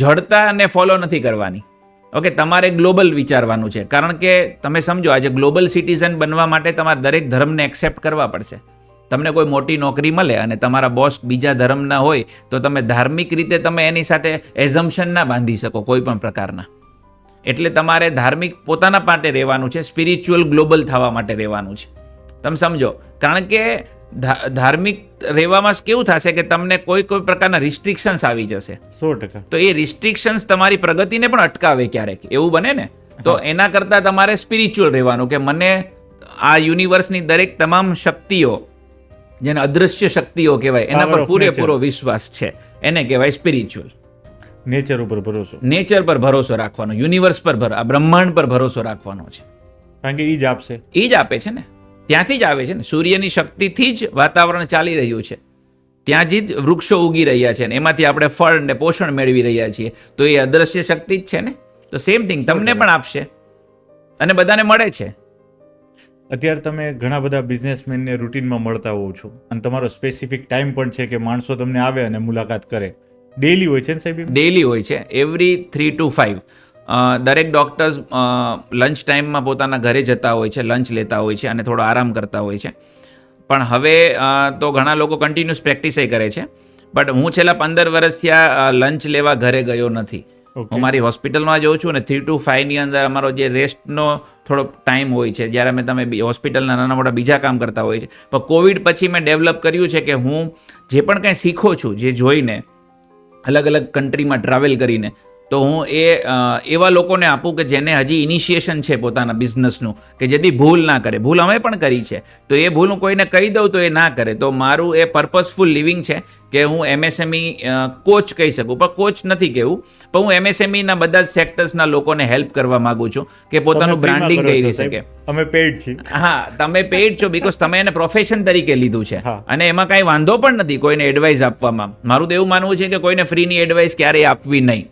જડતાને ફોલો નથી કરવાની. ઓકે, તમારે ગ્લોબલ વિચારવાનું છે, કારણ કે તમે સમજો આજે ગ્લોબલ સિટીઝન બનવા માટે તમારે દરેક ધર્મને એક્સેપ્ટ કરવા પડશે. તમને કોઈ મોટી નોકરી મળે અને તમારા બોસ બીજા ધર્મના હોય તો તમે ધાર્મિક રીતે તમે એની સાથે એઝમ્પશન ના બાંધી શકો કોઈ પણ પ્રકારના. એટલે તમારે ધાર્મિક પોતાના માટે રહેવાનું છે, સ્પિરિચ્યુઅલ ગ્લોબલ થવા માટે રહેવાનું છે. તમે સમજો, કારણ કે ધાર્મિક રહેવામાં કેવું થશે કે તમને કોઈ પ્રકારના રિસ્ટ્રિક્શન્સ આવી જશે. 100%. તો એ રિસ્ટ્રિક્શન્સ તમારી પ્રગતિને પણ અટકાવે ક્યારેક, એવું બને ને. તો એના કરતાં તમારે સ્પિરિચ્યુઅલ રહેવાનું કે મને આ યુનિવર્સની દરેક તમામ શક્તિઓ, જેને અદૃશ્ય શક્તિઓ કહેવાય, એના પર પૂરેપૂરો વિશ્વાસ છે, એને કહેવાય સ્પિરિચ્યુઅલ. નેચર ઉપર ભરોસો. નેચર પર ભરોસો રાખવાનો, યુનિવર્સ પર આ બ્રહ્માંડ પર ભરોસો રાખવાનો છે. કારણ કે એ જ આપશે. એ જ આપે છે ને, ત્યાંથી જ આવે છે ને. સૂર્યની શક્તિથી જ વાતાવરણ ચાલી રહ્યું છે, ત્યાંથી જ વૃક્ષો ઉગી રહ્યા છે ને એમાંથી આપણે ફળ ને પોષણ મેળવી રહ્યા છીએ. તો એ અદૃશ્ય શક્તિ જ છે ને. તો સેમ થિંગ તમને પણ આપશે અને બધાને મળે છે. અત્યારે તમે ઘણા બધા બિઝનેસમેનને રૂટીનમાં મળતા હોવ છો અને તમારો સ્પેસિફિક ટાઈમ પણ છે કે માણસો તમને આવે અને મુલાકાત કરે. ડેઈલી હોય છે ને સાહેબ? ડેઈલી હોય છે, એવરી 3 to 5. દરેક ડૉક્ટર્સ લંચ ટાઈમમાં પોતાના ઘરે જતા હોય છે, લંચ લેતા હોય છે અને થોડો આરામ કરતા હોય છે. પણ હવે તો ઘણા લોકો કન્ટિન્યુઅસ પ્રેક્ટિસે કરે છે. બટ હું છેલ્લા 15 વર્ષથી આ લંચ લેવા ઘરે ગયો નથી. હું મારી હોસ્પિટલમાં જોઉં છું ને 3 to 5 ની અંદર અમારો જે રેસ્ટનો થોડો ટાઈમ હોય છે, જ્યારે અમે તમે હોસ્પિટલના નાના મોટા બીજા કામ કરતા હોય છે. પણ કોવિડ પછી મેં ડેવલપ કર્યું છે કે હું જે પણ કંઈ શીખો છું, જે જોઈને અલગ અલગ કન્ટ્રીમાં ટ્રાવેલ કરીને, તો હું એવા લોકોને આપું કે જેને હજી ઇનિશિએશન છે પોતાના બિઝનેસનું, કે જેથી ભૂલ ના કરે. ભૂલ અમે પણ કરી છે, તો એ ભૂલ હું કોઈને કહી દઉં તો એ ના કરે. તો મારું એ પર્પઝફુલ લિવિંગ છે કે હું MSME કોચ કહી શકું, પણ કોચ નથી કહેવું, પણ હું MSMEના બધા જ સેક્ટર્સના લોકોને હેલ્પ કરવા માગું છું કે પોતાનું બ્રાન્ડિંગ કરી શકે. અમે પેઇડ છીએ. હા, તમે પેઇડ છો બીકોઝ તમે એને પ્રોફેશન તરીકે લીધું છે અને એમાં કાંઈ વાંધો પણ નથી કોઈને એડવાઇસ આપવામાં. મારું તો એવું માનવું છે કે કોઈને ફ્રીની એડવાઇસ ક્યારેય આપવી નહીં.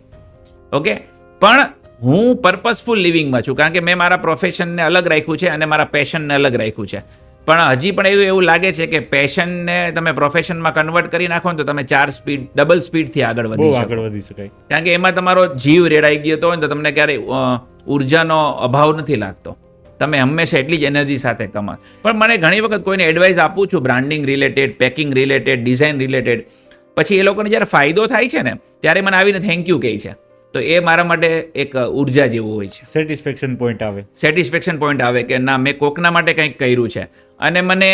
ઓકે, પણ હું પર્પઝફુલ લિવિંગમાં છું, કારણ કે મેં મારા પ્રોફેશનને અલગ રાખ્યું છે અને મારા પેશનને અલગ રાખ્યું છે. પણ હજી પણ એવું લાગે છે કે પેશનને તમે પ્રોફેશનમાં કન્વર્ટ કરી નાખો ને તો તમે 4 સ્પીડ ડબલ સ્પીડથી આગળ વધી શકાય. કારણ કે એમાં તમારો જીવ રેડાઈ ગયો હોય ને તો તમને ક્યારેય ઉર્જાનો અભાવ નથી લાગતો. તમે હંમેશા એટલી જ એનર્જી સાથે કમાઓ. પણ મને ઘણી વખત કોઈને એડવાઇસ આપું છું branding related, packing related, design related, પછી એ લોકોને જ્યારે ફાયદો થાય છે ને ત્યારે મને આવીને થેન્ક યુ કહે છે. તો એ મારા માટે એક ઉર્જા જેવું હોય છે. સેટિસ્ફેક્શન પોઈન્ટ આવે કે ના, મેં કોકના માટે કંઈક કર્યું છે. અને મને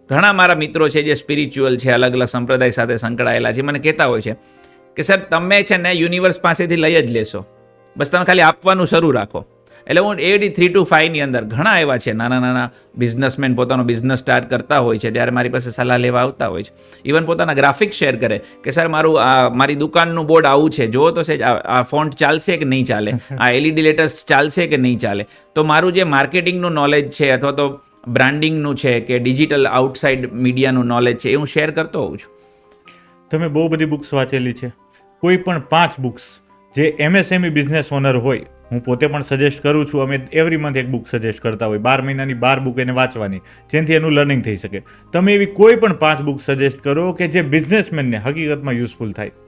ઘણા મારા મિત્રો છે જે સ્પિરિચ્યુઅલ છે, અલગ અલગ સંપ્રદાય સાથે સંકળાયેલા છે, મને કહેતા હોય છે કે સર તમે છે ને યુનિવર્સ પાસેથી લઈ જ લેશો, બસ તમે ખાલી આપવાનું શરૂ રાખો. એટલે હું એવી 3 to 5 ની અંદર ઘણા એવા છે નાના નાના બિઝનેસમેન પોતાનો બિઝનેસ સ્ટાર્ટ કરતા હોય છે, ત્યારે મારી પાસે સલાહ લેવા આવતા હોય છે. ઇવન પોતાના ગ્રાફિક્સ શેર કરે કે સર મારી દુકાનનું બોર્ડ આવું છે, જુઓ તો છે આ ફોન્ટ ચાલશે કે નહીં ચાલે, આ LED લેટર્સ ચાલશે કે નહીં ચાલે. તો મારું જે માર્કેટિંગનું નોલેજ છે અથવા તો બ્રાન્ડિંગનું છે કે ડિજિટલ આઉટસાઇડ મીડિયાનું નોલેજ છે એ હું શેર કરતો હોઉં છું. તમે બહુ બધી બુક્સ વાંચેલી છે, કોઈ પણ 5 બુક્સ જે MSME બિઝનેસ ઓનર હોય હું પોતે પણ સજેસ્ટ કરું છું. અમે એવરી મંથ એક બુક સજેસ્ટ કરતા હોય, 12 મહિનાની 12 બુક એને વાંચવાની, જેનાથી એનું લર્નિંગ થઈ શકે. તમે એવી કોઈ પણ 5 બુક સજેસ્ટ કરો કે જે બિઝનેસમેનને હકીકતમાં યુઝફુલ થાય.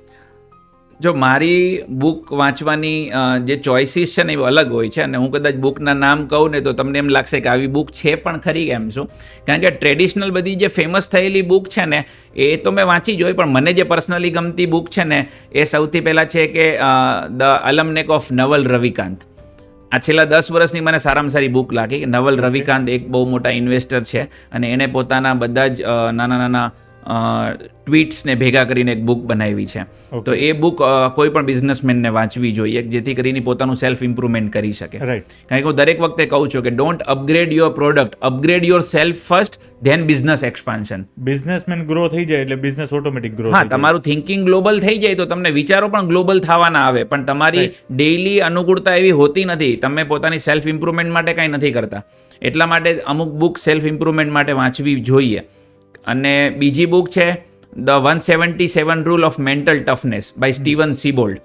જો મારી બુક વાંચવાની જે ચોઇસીસ છે ને એ અલગ હોય છે, અને હું કદાચ બુકના નામ કહું ને તો તમને એમ લાગશે કે આવી બુક છે પણ ખરી એમ શું, કારણ કે ટ્રેડિશનલ બધી જે ફેમસ થયેલી બુક છે ને એ તો મેં વાંચી જ હોય, પણ મને જે પર્સનલી ગમતી બુક છે ને એ સૌથી પહેલાં છે કે ધ અલમનેક ઓફ નવલ રવિકાંત. આ છેલ્લા 10 વર્ષની મને સારામાં સારી બુક લાગી. નવલ રવિકાંત એક બહુ મોટા ઇન્વેસ્ટર છે અને એને પોતાના બધા જ નાના નાના ટ્વીટ્સને ભેગા કરીને એક બુક બનાવી છે. તો એ બુક કોઈ પણ બિઝનેસમેનને વાંચવી જોઈએ, જેથી કરીને પોતાનું સેલ્ફ ઇમ્પ્રુવમેન્ટ કરી શકે. કારણ કે હું દરેક વખતે કહું છું કે don't upgrade your product, upgrade yourself first, then business expansion. Businessman grow થઈ જાય એટલે બિઝનેસ ઓટોમેટિક ગ્રો. હા, તમારું થિંકિંગ ગ્લોબલ થઈ જાય તો તમને વિચારો પણ ગ્લોબલ થવાના આવે, પણ તમારી ડેઇલી અનુકૂળતા એવી હોતી નથી. તમે પોતાની સેલ્ફ ઇમ્પ્રુવમેન્ટ માટે કાંઈ નથી કરતા. એટલા માટે અમુક બુક સેલ્ફ ઇમ્પ્રુવમેન્ટ માટે વાંચવી જોઈએ. અને બીજી બુક છે the 177 rule of mental toughness by Steven Siebold,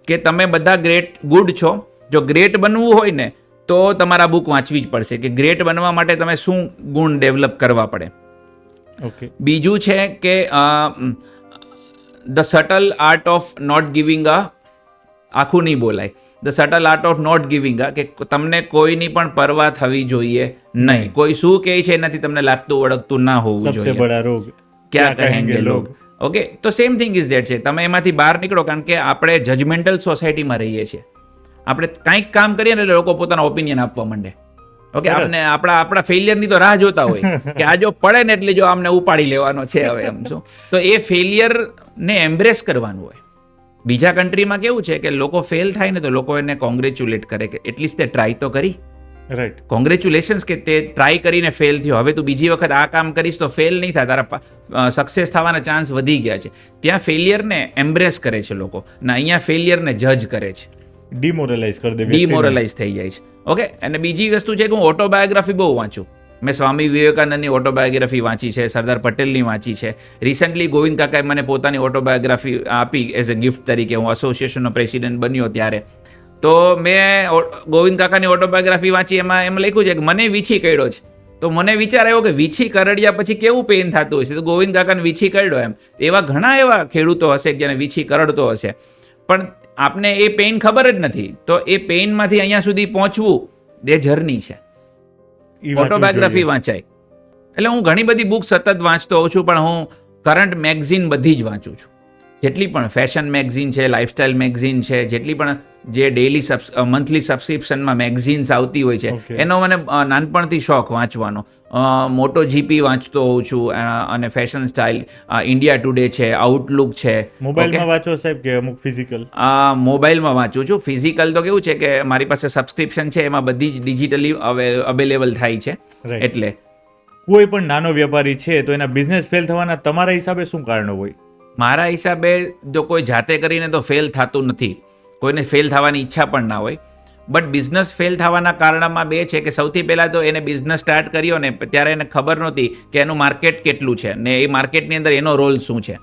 કે તમે બધા ગુડ છો, જો ગ્રેટ બનવું હોય ને તો તમારા બુક વાંચવી જ પડશે, કે ગ્રેટ બનવા માટે તમે શું ગુણ ડેવલપ કરવા પડે. બીજું છે કે the subtle art of not giving આખું નહીં બોલાય, the subtle art of not giving કે તમને કોઈની પણ પરવા થવી જોઈએ નહીં. કોઈ શું કહે છે એનાથી તમને લાગતું ઓળખતું ના હોવું જોઈએ. સબસે બડા રોગ ક્યાં કહેંગે લોગ. ઓકે, તો સેમ થિંગ ઇઝ ધેટ છે. તમે એમાંથી બહાર નીકળો, કારણ કે આપણે જજમેન્ટલ સોસાયટીમાં રહીએ છીએ. આપણે કંઈક કામ કરીએ ને એટલે લોકો પોતાના ઓપિનિયન આપવા માંડે. ઓકે, આપણે આપણા ફેલિયરની તો રાહ જોતા હોય કે આ જો પડે ને એટલે જો આમને ઉપાડી લેવાનો છે હવે એમ શું. તો એ ફેલિયરને એમ્બ્રેસ કરવાનું હોય. બીજા કન્ટ્રીમાં કેવું છે કે લોકો ફેલ થાય ને તો લોકો એને કોંગ્રેચ્યુલેટ કરે કે એટલીસ્ટ તે ટ્રાય તો કરી. રાઈટ, કોંગ્રેચ્યુલેશન્સ કે તે ટ્રાય કરીને ફેલ થયો, હવે તું બીજી વખત આ કામ કરીશ તો ફેલ નહીં થાય, તારા સક્સેસ થવાના ચાન્સ વધી ગયા છે. ત્યાં ફેલિયરને એમ્બ્રેસ કરે છે લોકો, ને અહીંયા ફેલિયરને જજ કરે છે, ડિમોરલાઇઝ કરી દે, ડિમોરલાઇઝ થઈ જાય છે. ઓકે, અને બીજી વસ્તુ છે કે હું ઓટોબાયોગ્રાફી બહુ વાંચું. મેં સ્વામી વિવેકાનંદની ઓટોબાયોગ્રાફી વાંચી છે, સરદાર પટેલની વાંચી છે. રિસન્ટલી ગોવિંદ કાકાએ મને પોતાની ઓટોબાયોગ્રાફી આપી એઝ અ ગિફ્ટ તરીકે, હું એસોસિએશનનો પ્રેસિડેન્ટ બન્યો ત્યારે. તો મેં ગોવિંદ કાકાની ઓટોબાયોગ્રાફી વાંચી, એમાં એમ લખ્યું છે કે મને વીછી કરડ્યો છે. તો મને વિચાર આવ્યો કે વીછી કરડ્યા પછી કેવું પેઇન થતું હશે, તો ગોવિંદ કાકાને વીછી કરડ્યો એમ. એવા ઘણા એવા ખેડૂતો હશે કે જેને વીછી કરડતો હશે, પણ આપને એ પેઇન ખબર જ નથી. તો એ પેઇનમાંથી અહીંયા સુધી પહોંચવું એ જર્ની છે. ઓટોબાયોગ્રાફી વાંચાય એટલે હું ઘણી બધી બુક સતત વાંચતો હોઉં છું, પણ હું કરંટ મેગઝીન બધી જ વાંચું છું. જેટલી પણ ફેશન મેગઝીન છે, લાઇફસ્ટાઇલ મેગઝીન છે, જેટલી પણ જે ડેઇલી મંથલી સબસ્ક્રિપ્શનમાં મેગઝીન્સ આવતી હોય છે, એનો મને નાનપણથી શોખ વાંચવાનો. મોટો જીપી વાંચતો હોઉં છું, અને ફેશન સ્ટાઇલ, ઇન્ડિયા ટુડે છે, આઉટલુક છે. મોબાઈલમાં વાંચો સાહેબ કે અમુક ફિઝિકલ? મોબાઈલમાં વાંચું છું. ફિઝિકલ તો કેવું છે કે મારી પાસે સબસ્ક્રિપ્શન છે, એમાં બધી જ ડિજિટલી અવેલેબલ થાય છે. એટલે કોઈ પણ નાનો વેપારી છે તો એના બિઝનેસ ફેલ થવાના તમારા હિસાબે શું કારણો હોય? મારા હિસાબે જો કોઈ જાતે કરીને તો ફેલ થતું નથી, કોઈને ફેલ થવાની ઈચ્છા પણ ના હોય. બટ બિઝનેસ ફેલ થવાના કારણમાં બે છે કે સૌથી પહેલાં તો એને બિઝનેસ સ્ટાર્ટ કર્યો ને ત્યારે એને ખબર નહોતી કે એનું માર્કેટ કેટલું છે, ને એ માર્કેટની અંદર એનો રોલ શું છે.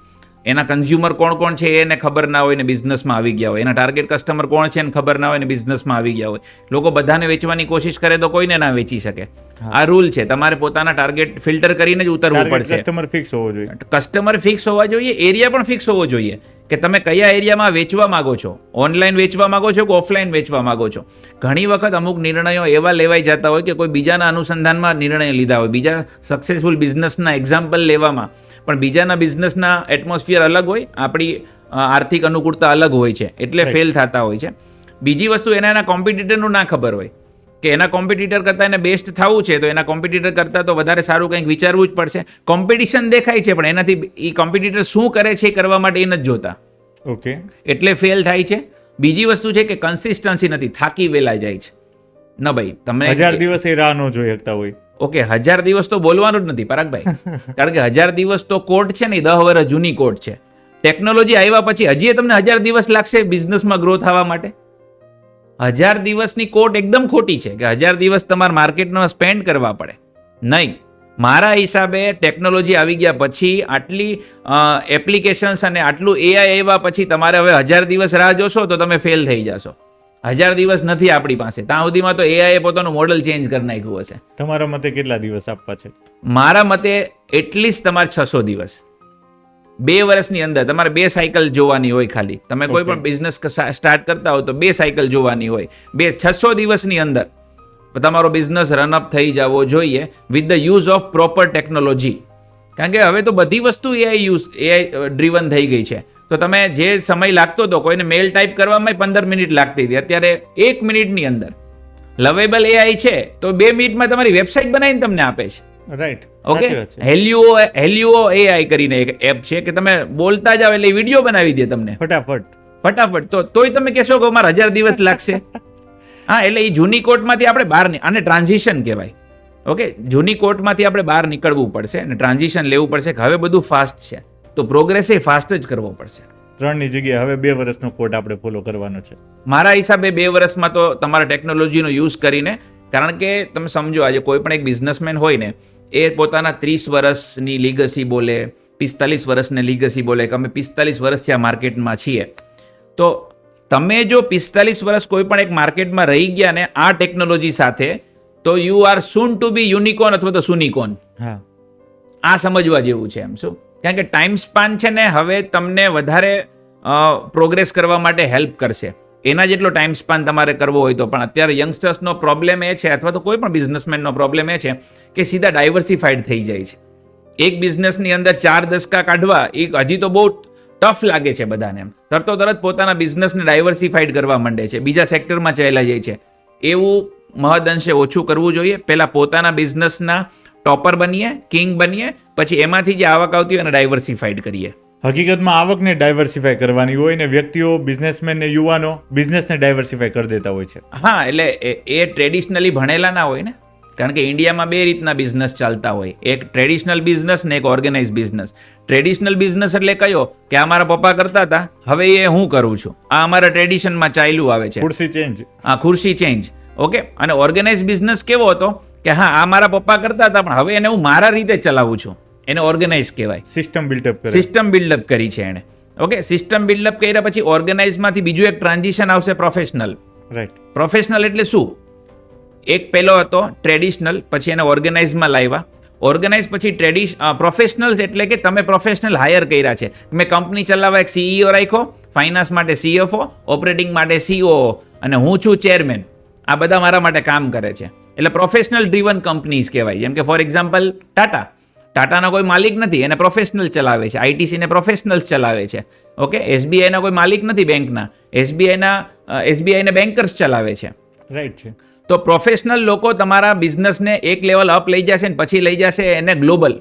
એના કન્ઝ્યુમર કોણ છે એને ખબર ના હોય ને બિઝનેસમાં આવી ગયા હોય, એના ટાર્ગેટ કસ્ટમર કોણ છે એને ખબર ના હોય ને બિઝનેસમાં આવી ગયા હોય. લોકો બધાને વેચવાની કોશિશ કરે તો કોઈને ના વેચી શકે. આ રૂલ છે, તમારે પોતાના ટાર્ગેટ ફિલ્ટર કરીને જ ઉતરવું પડશે. કસ્ટમર ફિક્સ હોવો જોઈએ, કસ્ટમર ફિક્સ હોવા જોઈએ, એરિયા પણ ફિક્સ હોવો જોઈએ કે તમે કયા એરિયામાં વેચવા માંગો છો, ઓનલાઈન વેચવા માંગો છો કે ઓફલાઈન વેચવા માંગો છો. ઘણી વખત અમુક નિર્ણયો એવા લેવાઈ જતા હોય કે કોઈ બીજાના અનુસંધાનમાં નિર્ણય લીધા હોય, બીજા સક્સેસફુલ બિઝનેસના એક્ઝામ્પલ લેવામાં, પણ બીજાના બિઝનેસના એટમોસ્ફિયર અલગ હોય, આપણી આર્થિક અનુકૂળતા અલગ હોય છે, એટલે ફેલ થતા હોય છે. બીજી વસ્તુ એના કોમ્પિટિટરનું ના ખબર હોય કે એના કોમ્પિટિટર કરતાં એને બેસ્ટ થવું છે, તો એના કોમ્પિટિટર કરતાં તો વધારે સારું કંઈક વિચારવું જ પડશે. કોમ્પિટિશન દેખાય છે, પણ એનાથી એ કોમ્પિટિટર શું કરે છે એ કરવા માટે એ નથી જોતા. ઓકે, એટલે ફેલ થાય છે. બીજી વસ્તુ છે કે કન્સિસ્ટન્સી નથી, થાકી વેલા જાય છે. ન ભાઈ, તમે 1000 દિવસ એ રાહ ન જોઈ શકતા હોય. ઓકે, 1000 દિવસ તો બોલવાનું જ નથી પરાગભાઈ, કારણ કે 1000 દિવસ તો કોર્ટ છે ને, 10 વર્ષ જૂની કોર્ટ છે. ટેકનોલોજી આવ્યા પછી હજી તમને 1000 દિવસ લાગશે બિઝનેસમાં ગ્રો થવા માટે? 1000 દિવસની કોર્ટ એકદમ ખોટી છે કે 1000 દિવસ તમારે માર્કેટમાં સ્પેન્ડ કરવા પડે. નહીં, મારા હિસાબે ટેકનોલોજી આવી ગયા પછી, આટલી એપ્લિકેશન્સ અને આટલું એઆઈ આવ્યા પછી તમારે હવે 1000 દિવસ રાહ જોશો તો તમે ફેલ થઈ જશો. 1000 દિવસ નથી આપણી પાસે, ત્યાં સુધીમાં તો એઆઈએ પોતાનું મોડલ ચેન્જ કરી નાખ્યું હશે. તમારા મતે કેટલા દિવસ આપવા છે? મારા મતે એટલીસ્ટ તમારે 600 દિવસ. 2 વર્ષની અંદર તમારે 2 સાયકલ જોવાની હોય. ખાલી તમે કોઈ પણ બિઝનેસ સ્ટાર્ટ કરતા હો તો 2 સાયકલ જોવાની હોય. 600 દિવસની અંદર તમારો બિઝનેસ રનઅપ થઈ જવો જોઈએ with the use of proper technology. કારણ કે હવે તો બધી વસ્તુ એઆઈ ડ્રીવન થઈ ગઈ છે. તો તમે જે સમય લાગતો હતો કોઈને મેલ ટાઈપ કરવામાં 15 મિનિટ લાગતી હતી, અત્યારે 1 મિનિટની અંદર લવેબલ એઆઈ છે તો 2 મિનિટમાં તમારી વેબસાઇટ બનાવીને તમને આપે છે. રાઈટ. ઓકે, હેલ્યુઓ એઆઈ કરીને એક એપ છે કે તમે બોલતા જાવ એટલે વિડીયો બનાવી દે તમને ફટાફટ. તો તોય તમે કહેશો કે અમારે 1000 દિવસ લાગશે. હા, એટલે એ જૂની કોર્ટમાંથી આપણે બહાર આને ટ્રાન્ઝિશન કહેવાય. ઓકે, જૂની કોર્ટમાંથી આપણે બહાર નીકળવું પડશે અને ટ્રાન્ઝિશન લેવું પડશે કે હવે બધું ફાસ્ટ છે તો પ્રોગ્રેસ એ ફાસ્ટ જ કરવો પડશે. 3ની જગ્યાએ હવે 2 વર્ષનો કોર્ટ આપણે ફોલો કરવાનો છે. મારા હિસાબે 2 વર્ષમાં તો તમારા ટેકનોલોજીનો યુઝ કરીને, કારણ કે તમે સમજો આજે કોઈ પણ એક બિઝનેસમેન હોય ને એ પોતાના 30 વર્ષની લીગસી બોલે, 45 વર્ષની લીગસી બોલે કે અમે 45 વર્ષથી આ માર્કેટમાં છીએ. તો તમે જો 45 વર્ષ કોઈ પણ એક માર્કેટમાં રહી ગયા ને આ ટેકનોલોજી સાથે, તો you are soon to be unicorn અથવા તો સુનિકોર્ન. હા, આ સમજવા જેવું છે એમ. શું? કારણ કે ટાઈમ સ્પાન છે ને હવે તમને વધારે પ્રોગ્રેસ કરવા માટે હેલ્પ કરશે. એના જેટલો ટાઈમ સ્પાન તમારે કરવો હોય તો. પણ અત્યારે યંગસ્ટર્સનો પ્રોબ્લેમ એ છે અથવા તો કોઈ પણ બિઝનેસમેનનો પ્રોબ્લેમ એ છે કે સીધા ડાયવર્સિફાઈડ થઈ જાય છે. એક બિઝનેસની અંદર 4 દશકા કાઢવા એ હજી તો બહુ ટફ લાગે છે બધાને. એમ તરત પોતાના બિઝનેસને ડાયવર્સિફાઈડ કરવા માંડે છે, બીજા સેક્ટરમાં ચાલ્યા જાય છે. એવું મહદઅંશે ઓછું કરવું જોઈએ. પહેલા પોતાના બિઝનેસના ટોપર બનીએ, કિંગ બનીએ, પછી એમાંથી જે આવક આવતી હોય એને ડાયવર્સિફાઈડ કરીએ. હકીકતમાં આવકને ડાયવર્સિફાઈ કરવાની હોય ને વ્યક્તિઓ, બિઝનેસમેન ને યુવાનો બિઝનેસને ડાયવર્સિફાઈ કરી દેતા હોય છે. હા, એટલે એ ટ્રેડિશનલી ભણેલા ના હોય ને. કારણ કે ઇન્ડિયામાં 2 રીતના બિઝનેસ ચાલતા હોય, એક ટ્રેડિશનલ બિઝનેસ ને એક ઓર્ગેનાઇઝ બિઝનેસ. ટ્રેડિશનલ બિઝનેસ એટલે કયો કે આ મારા પપ્પા કરતા હતા, હવે એ હું કરું છું, આ અમારા ટ્રેડિશનમાં ચાલ્યું આવે છે. ખુરશી ચેન્જ. હા, ખુરશી ચેન્જ. ઓકે, અને ઓર્ગેનાઇઝ બિઝનેસ કેવો હતો કે હા આ મારા પપ્પા કરતા હતા પણ હવે એને હું મારા રીતે ચલાવું છું, એને ઓર્ગેનાઇઝ કહેવાય. સિસ્ટમ બિલ્ડઅપ કરી છે એને. ઓકે, સિસ્ટમ બિલ્ડઅપ કર્યા પછી ઓર્ગેનાઇઝમાંથી બીજું એક ટ્રાન્ઝિશન આવશે પ્રોફેશનલ. રાઈટ. પ્રોફેશનલ એટલે શું? એક પહેલો હતો ટ્રેડિશનલ, પછી એને ઓર્ગેનાઇઝમાં લાવ્યા. ઓર્ગેનાઇઝ પછી પ્રોફેશનલ્સ એટલે કે તમે પ્રોફેશનલ હાયર કર્યા છે. મેં કંપની ચલાવવા એક સીઈઓ રાખ્યો, ફાઇનાન્સ માટે સીએફઓ, ઓપરેટિંગ માટે સીઓઓ અને હું છું ચેરમેન. આ બધા મારા માટે કામ કરે છે. એટલે પ્રોફેશનલ ડ્રીવન કંપનીઝ કહેવાય. જેમ કે ફોર એક્ઝામ્પલ ટાટાના કોઈ માલિક નથી, એને પ્રોફેશનલ ચલાવે છે. આઈટીસીને પ્રોફેશનલ્સ ચલાવે છે. ઓકે, એસબીઆઈના કોઈ માલિક નથી બેંકના, એસબીઆઈને બેન્કર્સ ચલાવે છે. રાઈટ છે. તો પ્રોફેશનલ લોકો તમારા બિઝનેસને એક લેવલ અપ લઈ જશે ને પછી લઈ જશે એને ગ્લોબલ.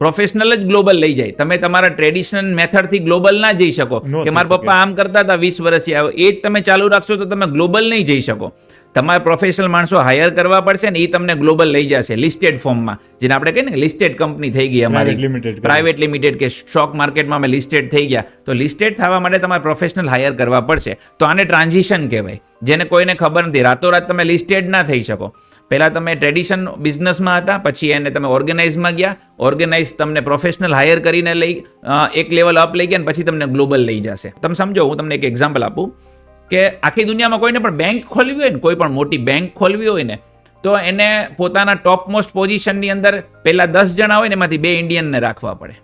પ્રોફેશનલ જ ગ્લોબલ લઈ જાય. તમે તમારા ટ્રેડિશનલ મેથડથી ગ્લોબલ ના જઈ શકો કે મારા પપ્પા આમ કરતા હતા 20 વર્ષથી, એ જ તમે ચાલુ રાખશો તો તમે ગ્લોબલ નહીં જઈ શકો. તમારે પ્રોફેશનલ માણસો હાયર કરવા પડશે ને એ તમને ગ્લોબલ લઈ જશે લિસ્ટેડ ફોર્મમાં. જેને આપણે કહીએ ને લિસ્ટેડ કંપની થઈ ગઈ અમારી, પ્રાઇવેટ લિમિટેડ કે સ્ટોક માર્કેટમાં અમે લિસ્ટેડ થઈ ગયા. તો લિસ્ટેડ થવા માટે તમારે પ્રોફેશનલ હાયર કરવા પડશે. તો આને ટ્રાન્ઝિશન કહેવાય, જેને કોઈને ખબર નથી. રાતોરાત તમે લિસ્ટેડ ના થઈ શકો. પહેલાં તમે ટ્રેડિશન બિઝનેસમાં હતા, પછી એને તમે ઓર્ગેનાઇઝમાં ગયા, ઓર્ગેનાઇઝ તમને પ્રોફેશનલ હાયર કરીને લઈ એક લેવલ અપ લઈ ગયા, પછી તમને ગ્લોબલ લઈ જશે. તમે સમજો, હું તમને એક એક્ઝામ્પલ આપું કે આખી દુનિયામાં કોઈને પણ બેંક ખોલવી હોય ને, કોઈ પણ મોટી બેંક ખોલવી હોય ને, તો એને પોતાના ટોપ મોસ્ટ પોઝિશનની અંદર પહેલા 10 જણા હોય ને એમાંથી 2 ઇન્ડિયનને રાખવા પડે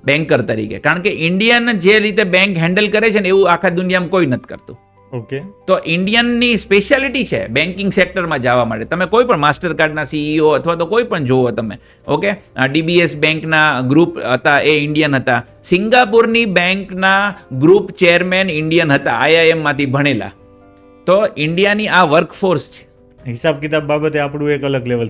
બેન્કર તરીકે. કારણ કે ઇન્ડિયન જે રીતે બેંક હેન્ડલ કરે છે ને એવું આખા દુનિયામાં કોઈ નથી કરતું. ઓકે, તો ઇન્ડિયનની સ્પેશિયાલિટી છે બેન્કિંગ સેક્ટરમાં જવા માટે. તમે કોઈ પણ માસ્ટરકાર્ડના સીઈઓ અથવા તો કોઈ પણ જોવો તમે. ઓકે, ડીબીએસ બેંકના ગ્રુપ હતા એ ઇન્ડિયન હતા. સિંગાપુરની બેંકના ગ્રુપ ચેરમેન ઇન્ડિયન હતા, આઈઆઈએમમાંથી ભણેલા. તો ઇન્ડિયાની આ વર્કફોર્સ છે. હિસાબ કિતાબ બાબતે આપણું એક અલગ લેવલ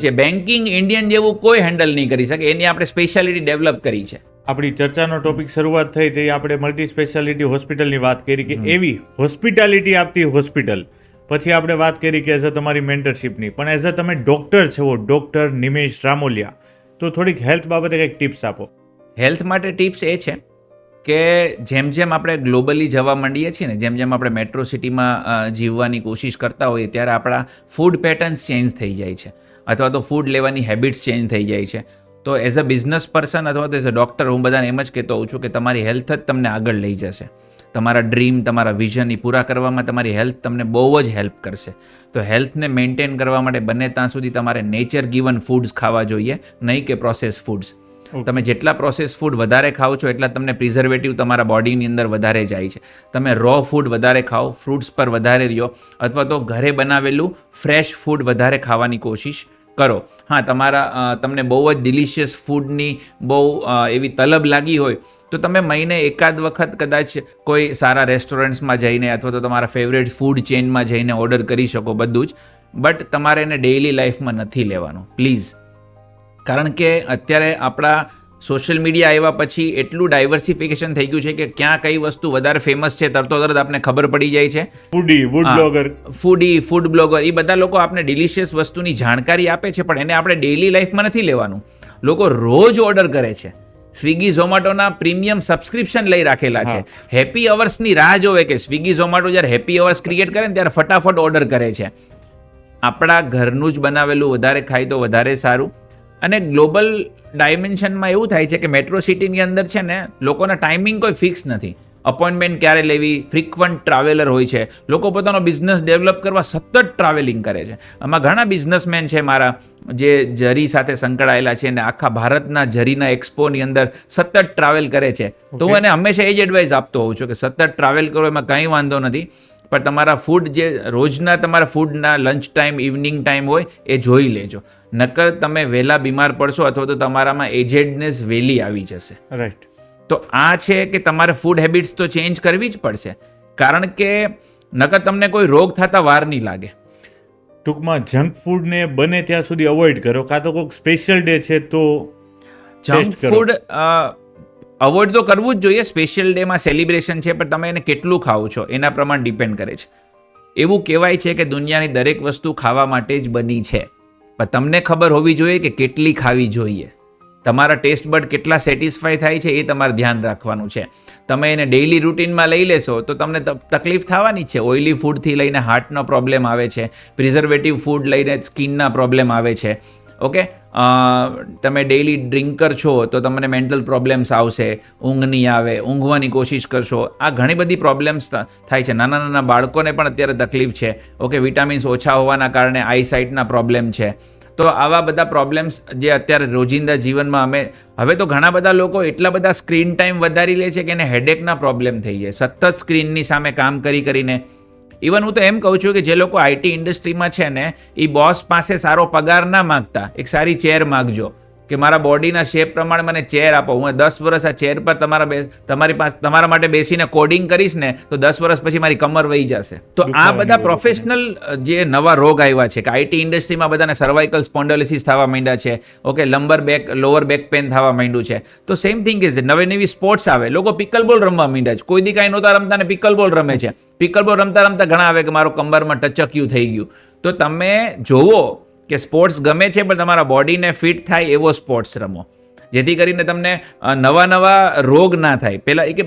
છે. બેન્કિંગ ઇન્ડિયન જેવું કોઈ હેન્ડલ નહીં કરી શકે. એની આપણે સ્પેશિયાલિટી ડેવલપ કરી છે. આપણી ચર્ચાનો ટોપિક શરૂઆત થઈ તે આપણે મલ્ટી સ્પેશિયાલિટી હોસ્પિટલની વાત કરી કે એવી હોસ્પિટાલિટી આપતી હોસ્પિટલ. પછી આપણે વાત કરી કે એઝ અ તમારી મેન્ટરશિપની, પણ એઝ અ તમે ડૉક્ટર છો, ડૉક્ટર નિમેશ રામોલિયા, તો થોડીક હેલ્થ બાબતે કંઈક ટિપ્સ આપો. હેલ્થ માટે ટિપ્સ એ છે કે જેમ જેમ આપણે ગ્લોબલી જવા માંડીએ છીએ ને, જેમ જેમ આપણે મેટ્રો સિટીમાં જીવવાની કોશિશ કરતા હોઈએ ત્યારે આપણા ફૂડ પેટર્ન્સ ચેન્જ થઈ જાય છે, અથવા તો ફૂડ લેવાની હેબિટ્સ ચેન્જ થઈ જાય છે. તો એઝ અ બિઝનેસ પર્સન અથવા તો એઝ અ ડૉક્ટર હું બધાને એમ જ કહેતો હોઉં છું કે તમારી હેલ્થ જ તમને આગળ લઈ જશે. તમારા ડ્રીમ, તમારા વિઝન એ પૂરા કરવામાં તમારી હેલ્થ તમને બહુ જ હેલ્પ કરશે. તો હેલ્થને મેન્ટેન કરવા માટે બને ત્યાં સુધી તમારે નેચર ગિવન ફૂડ્સ ખાવા જોઈએ, નહીં કે પ્રોસેસ ફૂડ્સ. તમે જેટલા પ્રોસેસ ફૂડ વધારે ખાઓ છો એટલા તમને પ્રિઝર્વેટિવ તમારા બોડીની અંદર વધારે જાય છે. તમે રો ફૂડ વધારે ખાઓ, ફ્રૂટ્સ પર વધારે રહ્યો, અથવા તો ઘરે બનાવેલું ફ્રેશ ફૂડ વધારે ખાવાની કોશિશ કરો. હા, તમને બહુ જ ડિલિશિયસ ફૂડની બહુ એવી તલબ લાગી હોય તો તમે મહિને એકાદ વખત કદાચ કોઈ સારા રેસ્ટોરન્ટ્સમાં જઈને અથવા તો તમારા ફેવરેટ ફૂડ ચેઇનમાં જઈને ઓર્ડર કરી શકો બધું જ, બટ તમારે એને ડેઇલી લાઈફમાં નથી લેવાનું પ્લીઝ. કારણ કે અત્યારે આપણા સોશિયલ મીડિયા આવ્યા પછી એટલું ડાયવર્સિફિકેશન થઈ ગયું છે કે ક્યાં કઈ વસ્તુ વધારે ફેમસ છે તરત આપને ખબર પડી જાય છે. ફૂડ બ્લોગર એ બધા લોકો આપને ડિલિશિયસ વસ્તુની જાણકારી આપે છે, પણ એને આપણે ડેઇલી લાઈફમાં નથી લેવાનું. લોકો રોજ ઓર્ડર કરે છે. સ્વિગી ઝોમેટોના પ્રીમિયમ સબસ્ક્રિપ્શન લઈ રાખેલા છે. હેપી અવર્સની રાહ જોવે કે સ્વિગી ઝોમેટો જ્યારે હેપી અવર્સ ક્રિએટ કરે ને ત્યારે ફટાફટ ઓર્ડર કરે છે. આપણા ઘરનું જ બનાવેલું વધારે ખાય તો વધારે સારું. અને ગ્લોબલ ડાયમેન્શનમાં એવું થાય છે કે મેટ્રો સિટીની અંદર છે ને લોકોના ટાઈમિંગ કોઈ ફિક્સ નથી. અપોઇન્ટમેન્ટ ક્યારે લેવી, ફ્રિકવન્ટ ટ્રાવેલર હોય છે. લોકો પોતાનો બિઝનેસ ડેવલપ કરવા સતત ટ્રાવેલિંગ કરે છે. આમાં ઘણા બિઝનેસમેન છે મારા જે જરી સાથે સંકળાયેલા છે અને આખા ભારતના જરીના એક્સપોની અંદર સતત ટ્રાવેલ કરે છે. તો હું એને હંમેશા એ જ એડવાઇસ આપતો હોઉં છું કે સતત ટ્રાવેલ કરો એમાં કંઈ વાંધો નથી, પણ તમારા ફૂડ જે રોજના તમારા ફૂડના લંચ ટાઈમ, ઇવનિંગ ટાઈમ હોય એ જોઈ લેજો. નકર તમે વહેલા બીમાર પડશો અથવા તો તમારામાં એજેડનેસ વહેલી આવી જશે. રાઈટ. તો આ છે કે તમારે ફૂડ હેબિટ્સ તો ચેન્જ કરવી જ પડશે, કારણ કે નકર તમને કોઈ રોગ થતા વાર નહીં લાગે. ટૂંકમાં જંક ફૂડને બને ત્યાં સુધી અવોઇડ કરો, કાં તો કોઈક સ્પેશિયલ ડે છે તો જંક ફૂડ અવોઇડ તો કરવું જ જોઈએ. સ્પેશિયલ ડેમાં સેલિબ્રેશન છે, પણ તમે એને કેટલું ખાઓ છો એના પ્રમાણે ડિપેન્ડ કરે છે. એવું કહેવાય છે કે દુનિયાની દરેક વસ્તુ ખાવા માટે જ બની છે, પણ તમને ખબર હોવી જોઈએ કે કેટલી ખાવી જોઈએ. તમારા ટેસ્ટ બડ કેટલા સેટિસ્ફાય થાય છે એ તમારે ધ્યાન રાખવાનું છે. તમે એને ડેઇલી રૂટીનમાં લઈ લેશો તો તમને તકલીફ થવાની જ છે. ઓઇલી ફૂડથી લઈને હાર્ટનો પ્રોબ્લેમ આવે છે, પ્રિઝર્વેટિવ ફૂડ લઈને સ્કિનના પ્રોબ્લેમ આવે છે. ઓકે, તમે ડેઇલી ડ્રિંકર છો તો તમને મેન્ટલ પ્રોબ્લેમ્સ આવશે, ઊંઘ નહીં આવે, ઊંઘવાની કોશિશ કરશો. આ ઘણી બધી પ્રોબ્લેમ્સ થાય છે. નાના નાના બાળકોને પણ અત્યારે તકલીફ છે. ઓકે, વિટામિન્સ ઓછા હોવાના કારણે આઈસાઇટના પ્રોબ્લેમ છે. તો આવા બધા પ્રોબ્લેમ્સ જે અત્યારે રોજિંદા જીવનમાં હવે તો ઘણા બધા લોકો એટલા બધા સ્ક્રીન ટાઈમ વધારી લે છે કે એને હેડેકના પ્રોબ્લેમ થઈ જાય સતત સ્ક્રીનની સામે કામ કરીને. ઇવન હું તો એમ કહું છું કે જે લોકો આઈટી ઇન્ડસ્ટ્રીમાં છે ને એ બોસ પાસે સારો પગાર ના માગતા એક સારી ચેર માગજો કે મારા બોડીના શેપ પ્રમાણે મને ચેર આપો. હું 10 વર્ષ આ ચેર પર તમારા માટે બેસીને કોડિંગ કરીશ ને તો 10 વર્ષ પછી મારી કમર વહી જશે. તો આ બધા પ્રોફેશનલ જે નવા રોગ આવ્યા છે કે આઈટી ઇન્ડસ્ટ્રીમાં બધાને સર્વાઇકલ સ્પોન્ડોલિસિસ થવા માંડ્યા છે. ઓકે, લોઅર બેક પેન થવા માંડ્યું છે. તો સેમ થિંગ ઇઝ નવી સ્પોર્ટ્સ આવે. લોકો પિકલ બોલ રમવા માંડ્યા છે. કોઈ દી કાંઈ નહોતા રમતા ને પિકલ બોલ રમે છે. પિકલ બોલ રમતા ઘણા આવે કે મારો કમરમાં ટચક્યું થઈ ગયું. તો તમે જોવો કે સ્પોર્ટ્સ ગમે છે પણ તમારા બોડીને ફિટ થાય એવો સ્પોર્ટ્સ રમો, જેથી કરીને તમને નવા રોગ ના થાય.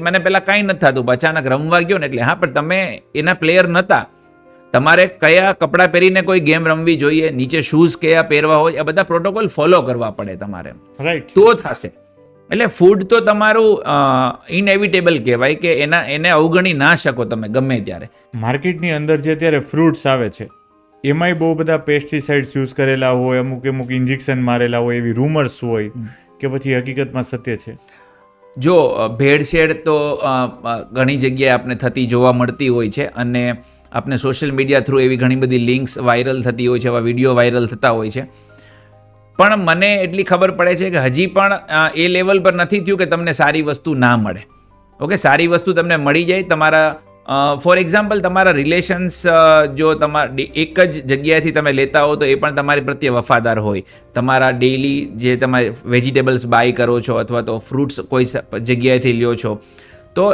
મને પહેલાં કાંઈ નથી થતું, અચાનક રમવા ગયો ને એટલે હા, પણ તમે એના પ્લેયર નહોતા. તમારે કયા કપડાં પહેરીને કોઈ ગેમ રમવી જોઈએ, નીચે શૂઝ કયા પહેરવા હોય, આ બધા પ્રોટોકોલ ફોલો કરવા પડે તમારે, તો થશે. એટલે ફૂડ તો તમારું ઇનએવિટેબલ કહેવાય કે એને અવગણી ના શકો તમે ગમે ત્યારે. માર્કેટની અંદર જે અત્યારે ફ્રૂટ્સ આવે છે એમાંય બહુ બધા પેસ્ટિસાઇડ્સ યુઝ કરેલા હોય, અમુક ઇન્જેક્શન મારેલા હોય, એવી રૂમર્સ હોય કે પછી હકીકતમાં સત્ય છે? જો ભેળસેળ તો ઘણી જગ્યાએ આપણે થતી જોવા મળતી હોય છે અને આપણે સોશિયલ મીડિયા થ્રુ એવી ઘણી બધી લિંક્સ વાયરલ થતી હોય છે, એવા વિડીયો વાયરલ થતા હોય છે. પણ મને એટલી ખબર પડે છે કે હજી પણ એ લેવલ પર નથી થયું કે તમને સારી વસ્તુ ના મળે. ઓકે, સારી વસ્તુ તમને મળી જાય. તમારા ફોર એક્ઝામ્પલ તમારા રિલેશન્સ જો એક જ જગ્યાએથી તમે લેતા હો તો એ પણ તમારી પ્રત્યે વફાદાર હોય. તમારા ડેઇલી જે તમે વેજીટેબલ્સ બાય કરો છો અથવા તો ફ્રૂટ્સ કોઈ જગ્યાએથી લ્યો છો, તો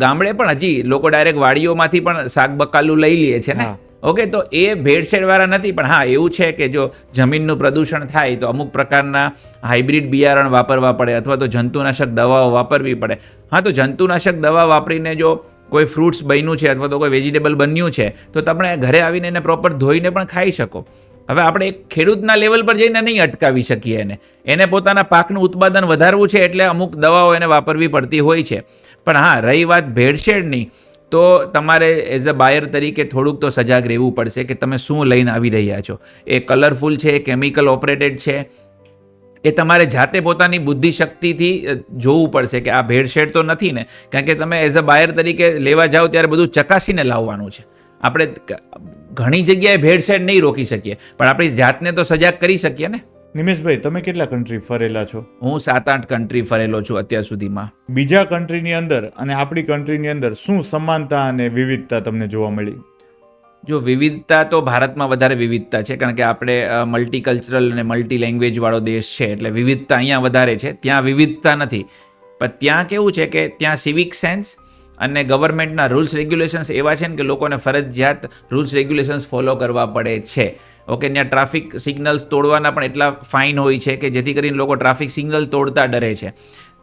ગામડે પણ હજી લોકો ડાયરેક્ટ વાડીઓમાંથી પણ શાક બકાલું લઈ લે છે ને. ઓકે, તો એ ભેળસેળવાળા નથી. પણ હા, એવું છે કે જો જમીનનું પ્રદૂષણ થાય તો અમુક પ્રકારના હાઇબ્રિડ બિયારણ વાપરવા પડે અથવા તો જંતુનાશક દવાઓ વાપરવી પડે. હા, તો જંતુનાશક દવા વાપરીને જો કોઈ ફ્રૂટ્સ બન્યું છે અથવા તો કોઈ વેજીટેબલ બન્યું છે તો તમે ઘરે આવીને એને પ્રોપર ધોઈને પણ ખાઈ શકો. હવે આપણે એક ખેડૂતના લેવલ પર જઈને નહીં અટકાવી શકીએ એને પોતાના પાકનું ઉત્પાદન વધારવું છે એટલે અમુક દવાઓ એને વાપરવી પડતી હોય છે. પણ હા, રહી વાત ભેળસેળની, તો તમારે એઝ અ બાયર તરીકે થોડુંક તો સજાગ રહેવું પડશે કે તમે શું લઈને આવી રહ્યા છો. એ કલરફુલ છે, કેમિકલ ઓપરેટેડ છે, એ તમારે જાતે પોતાની બુદ્ધિશક્તિથી જોવું પડશે કે આ ભેળસેળ તો નથી ને. કારણ કે તમે એઝ અ બાયર તરીકે લેવા જાઓ ત્યારે બધું ચકાસીને લાવવાનું છે. આપણે ઘણી જગ્યાએ ભેળસેળ નહીં રોકી શકીએ, પણ આપણી જાતને તો સજાગ કરી શકીએ ને. નિમેશભાઈ, તમે કેટલા કન્ટ્રી ફરેલા છો? હું 7-8 કન્ટ્રી ફરેલો છું અત્યાર સુધીમાં. બીજા કન્ટ્રીની અંદર અને આપણી કન્ટ્રીની અંદર શું સમાનતા અને વિવિધતા તમને જોવા મળી? જો વિવિધતા તો ભારતમાં વધારે વિવિધતા છે, કારણ કે આપણે મલ્ટીકલ્ચરલ અને મલ્ટી લેંગ્વેજ વાળો દેશ છે, એટલે વિવિધતા અહીંયા વધારે છે. ત્યાં વિવિધતા નથી, પણ ત્યાં કેવું છે કે ત્યાં સિવિક સેન્સ અને ગવર્મેન્ટના રૂલ્સ રેગ્યુલેશન્સ એવા છે ને કે લોકોને ફરજિયાત રૂલ્સ રેગ્યુલેશન્સ ફોલો કરવા પડે છે. ઓકે, ત્યાં ટ્રાફિક સિગ્નલ્સ તોડવાના પણ એટલા ફાઇન હોય છે કે જેથી કરીને લોકો ટ્રાફિક સિગ્નલ તોડતા ડરે છે.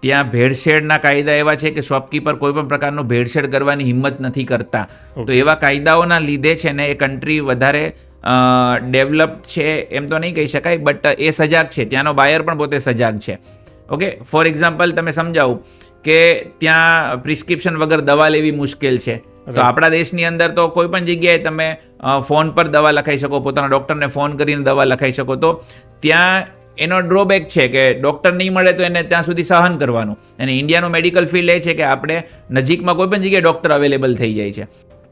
ત્યાં ભેળસેળના કાયદા એવા છે કે શોપકીપર કોઈ પણ પ્રકારનું ભેળસેળ કરવાની હિંમત નથી કરતા. તો એવા કાયદાઓના લીધે છે ને એ કન્ટ્રી વધારે ડેવલપ્ડ છે એમ તો નહીં કહી શકાય, બટ એ સજાગ છે. ત્યાંનો બાયર પણ પોતે સજાગ છે. ઓકે, ફોર એક્ઝામ્પલ તમે સમજાવું કે ત્યાં પ્રિસ્ક્રિપ્શન વગર દવા લેવી મુશ્કેલ છે. તો આપણા દેશની અંદર તો કોઈ પણ જગ્યાએ તમે ફોન પર દવા લખાઈ શકો, પોતાના ડૉક્ટરને ફોન કરીને દવા લખાઈ શકો. તો ત્યાં એનો ડ્રોબેક છે કે ડૉક્ટર નહીં મળે તો એને ત્યાં સુધી સહન કરવાનું. અને ઇન્ડિયાનું મેડિકલ ફિલ્ડ એ છે કે આપણે નજીકમાં કોઈ પણ જગ્યાએ ડૉક્ટર અવેલેબલ થઈ જાય છે.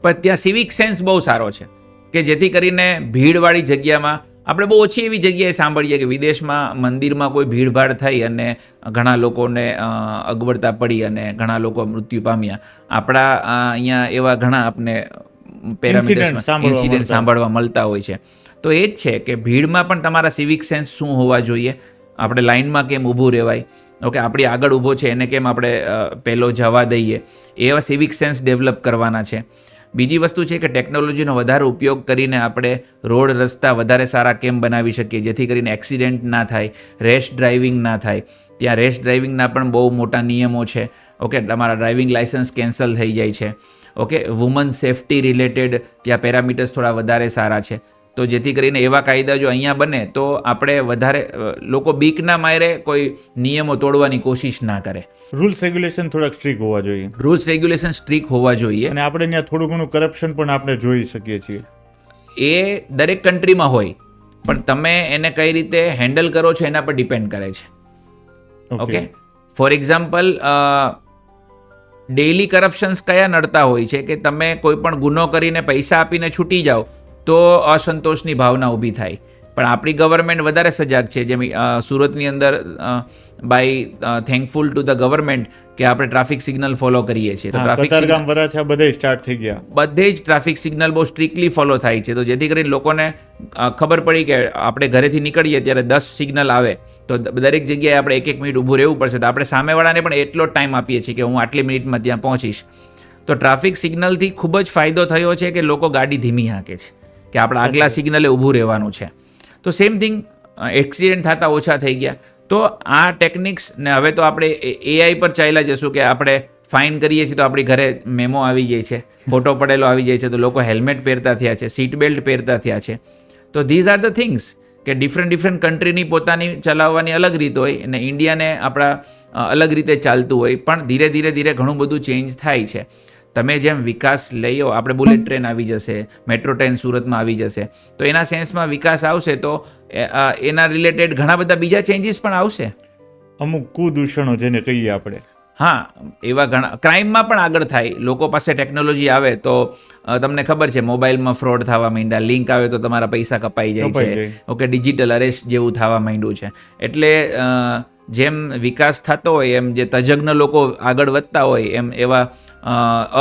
પણ ત્યાં સિવિક સેન્સ બહુ સારો છે કે જેથી કરીને ભીડવાળી જગ્યામાં આપણે બહુ ઓછી એવી જગ્યાએ સાંભળીએ કે વિદેશમાં મંદિરમાં કોઈ ભીડભાડ થઈ અને ઘણા લોકોને અગવડતા પડી અને ઘણા લોકો મૃત્યુ પામ્યા. આપણા અહીંયા એવા ઘણા આપણે પેરામીટર્સમાં ઇન્સિડન્ટ સાંભળવા મળતા હોય છે. તો એ જ છે કે ભીડમાં પણ તમારા સિવિક સેન્સ શું હોવા જોઈએ, આપણે લાઇનમાં કેમ ઊભું રહેવાય, ઓકે, આપણી આગળ ઊભો છે એને કેમ આપણે પહેલો જવા દઈએ, એવા સિવિક સેન્સ ડેવલપ કરવાના છે. બીજી વસ્તુ છે કે ટેકનોલોજીનો વધારે ઉપયોગ કરીને આપણે રોડ રસ્તા વધારે સારા કેમ બનાવી શકીએ જેથી કરીને એક્સિડન્ટ ના થાય, રેશ ડ્રાઇવિંગ ના થાય. ત્યાં રેશ ડ્રાઇવિંગના પણ બહુ મોટા નિયમો છે. ઓકે, તમારા ડ્રાઇવિંગ લાઇસન્સ કેન્સલ થઈ જાય છે. ઓકે, વુમન સેફટી રિલેટેડ ત્યાં પેરામીટર્સ થોડા વધારે સારા છે. તો જેથી કરીને એવા કાયદા જો અહીંયા બને તો આપણે વધારે લોકો બીકના મારે કોઈ નિયમો તોડવાની કોશિશ ના કરે. રૂલ્સ રેગ્યુલેશન થોડાક સ્ટ્રિક્ટ હોવા જોઈએ. રૂલ્સ રેગ્યુલેશન સ્ટ્રિક્ટ હોવા જોઈએ. અને આપણે ત્યાં થોડું ઘણું કરપ્શન પણ આપણે જોઈ શકીએ છીએ. એ દરેક કન્ટ્રીમાં હોય, પણ તમે એને કઈ રીતે હેન્ડલ કરો છો એના પર ડિપેન્ડ કરે છે. ઓકે, ફોર એક્ઝામ્પલ ડેઇલી કરપ્શન્સ કયા નડતા હોય છે કે તમે કોઈ પણ ગુનો કરીને પૈસા આપીને છૂટી જાઓ તો અસંતોષની ભાવના ઊભી થાય. પણ આપણી ગવર્મેન્ટ વધારે સજાગ છે. જેમ સુરતની અંદર by thankful to the government કે આપણે ટ્રાફિક સિગ્નલ ફોલો કરીએ છીએ. તો ટ્રાફિક કતારગામ વરાછા બધે સ્ટાર્ટ થઈ ગયા, બધે જ ટ્રાફિક સિગ્નલ બહુ સ્ટ્રિક્ટલી ફોલો થાય છે. તો જેથી કરીને લોકોને ખબર પડી કે આપણે ઘરેથી નીકળીએ ત્યારે 10 સિગ્નલ આવે તો દરેક જગ્યાએ આપણે 1-1 મિનિટ ઊભું રહેવું પડશે. તો આપણે સામેવાળાને પણ એટલો જ ટાઈમ આપીએ છીએ કે હું આટલી મિનિટમાં ત્યાં પહોંચીશ. તો ટ્રાફિક સિગ્નલથી ખૂબ જ ફાયદો થયો છે કે લોકો ગાડી ધીમી હાંકે છે કે આપણે આગલા સિગ્નલે ઊભું રહેવાનું છે. તો સેમ થિંગ એક્સિડન્ટ થતા ઓછા થઈ ગયા. તો આ ટેકનિક્સ ને હવે તો આપણે એઆઈ પર ચાલ્યા જશું કે આપણે ફાઇન કરીએ છીએ તો આપણી ઘરે મેમો આવી જાય છે, ફોટો પડેલો આવી જાય છે, તો લોકો હેલ્મેટ પહેરતા થયા છે, સીટ બેલ્ટ પહેરતા થયા છે. તો ધીઝ આર ધ થિંગ્સ કે ડિફરન્ટ કન્ટ્રીની પોતાની ચલાવવાની અલગ રીત હોય અને ઇન્ડિયાને આપણા અલગ રીતે ચાલતું હોય, પણ ધીરે ધીરે ઘણું બધું ચેન્જ થાય છે. તમે જેમ વિકાસ લઈઓ, આપણે બુલેટ ટ્રેન આવી જશે, મેટ્રો ટ્રેન સુરતમાં આવી જશે, તો એના સેન્સમાં વિકાસ આવશે તો એના રિલેટેડ ઘણા બધા બીજા ચેન્જીસ પણ આવશે. અમુક કુદૂષણો જેને કહીએ આપણે, હા, એવા ઘણા ક્રાઇમમાં પણ આગળ થાય. લોકો પાસે ટેકનોલોજી આવે તો તમને ખબર છે મોબાઈલમાં ફ્રોડ થવા માંડ્યા, લિંક આવે તો તમારા પૈસા કપાઈ જાય છે. ઓકે, ડિજિટલ અરેસ્ટ જેવું થવા માંડ્યું છે. એટલે જેમ વિકાસ થતો હોય એમ જે તજજ્ઞ લોકો આગળ વધતા હોય એમ એવા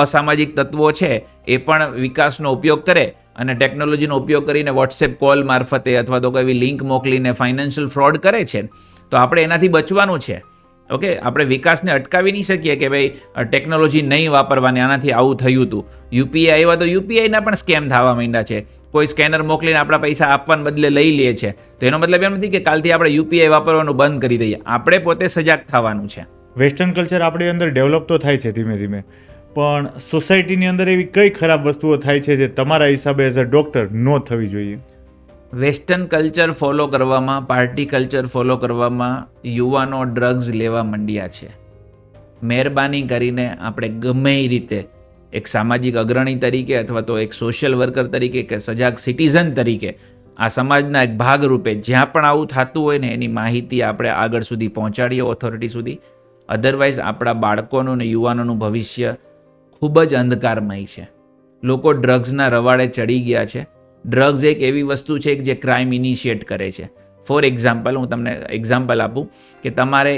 અસામાજિક તત્વો છે એ પણ વિકાસનો ઉપયોગ કરે અને ટેકનોલોજીનો ઉપયોગ કરીને વોટ્સએપ કોલ મારફતે અથવા તો કોઈ લિંક મોકલીને ફાઇનાન્શિયલ ફ્રોડ કરે છે. તો આપણે એનાથી બચવાનું છે. ઓકે, આપણે વિકાસને અટકાવી નહીં શકીએ કે ભાઈ ટેકનોલોજી નહીં વાપરવાની, આનાથી આવું થયું હતું. યુપીઆઈ આવ્યા તો યુપીઆઈના પણ સ્કેમ થવા માંડ્યા છે. કોઈ સ્કેનર મોકલીને આપણા પૈસા આપવાને બદલે લઈ લે છે. તો એનો મતલબ એમ નથી કે કાલથી આપણે યુપીઆઈ વાપરવાનું બંધ કરી દઈએ. આપણે પોતે સજાગ થવાનું છે. વેસ્ટર્ન કલ્ચર આપણી અંદર ડેવલપ તો થાય છે ધીમે ધીમે, પણ સોસાયટીની અંદર એવી કઈ ખરાબ વસ્તુઓ થાય છે જે તમારા હિસાબે એઝ અ ડૉક્ટર ન થવી જોઈએ? વેસ્ટર્ન કલ્ચર ફોલો કરવામાં, પાર્ટી કલ્ચર ફોલો કરવામાં યુવાનો ડ્રગ્સ લેવા માંડ્યા છે. મહેરબાની કરીને આપણે ગમે એ રીતે એક સામાજિક અગ્રણી તરીકે અથવા તો એક સોશિયલ વર્કર તરીકે કે સજાગ સિટીઝન તરીકે આ સમાજના એક ભાગરૂપે જ્યાં પણ આવું થતું હોય ને એની માહિતી આપણે આગળ સુધી પહોંચાડીએ ઓથોરિટી સુધી. અધરવાઇઝ આપણા બાળકોનું ને યુવાનોનું ભવિષ્ય ખૂબ જ અંધકારમય છે. લોકો ડ્રગ્સના રવાડે ચડી ગયા છે. ડ્રગ્સ એક એવી વસ્તુ છે જે ક્રાઇમ ઇનિશિએટ કરે છે. ફોર એક્ઝામ્પલ, હું તમને એક્ઝામ્પલ આપું કે તમારે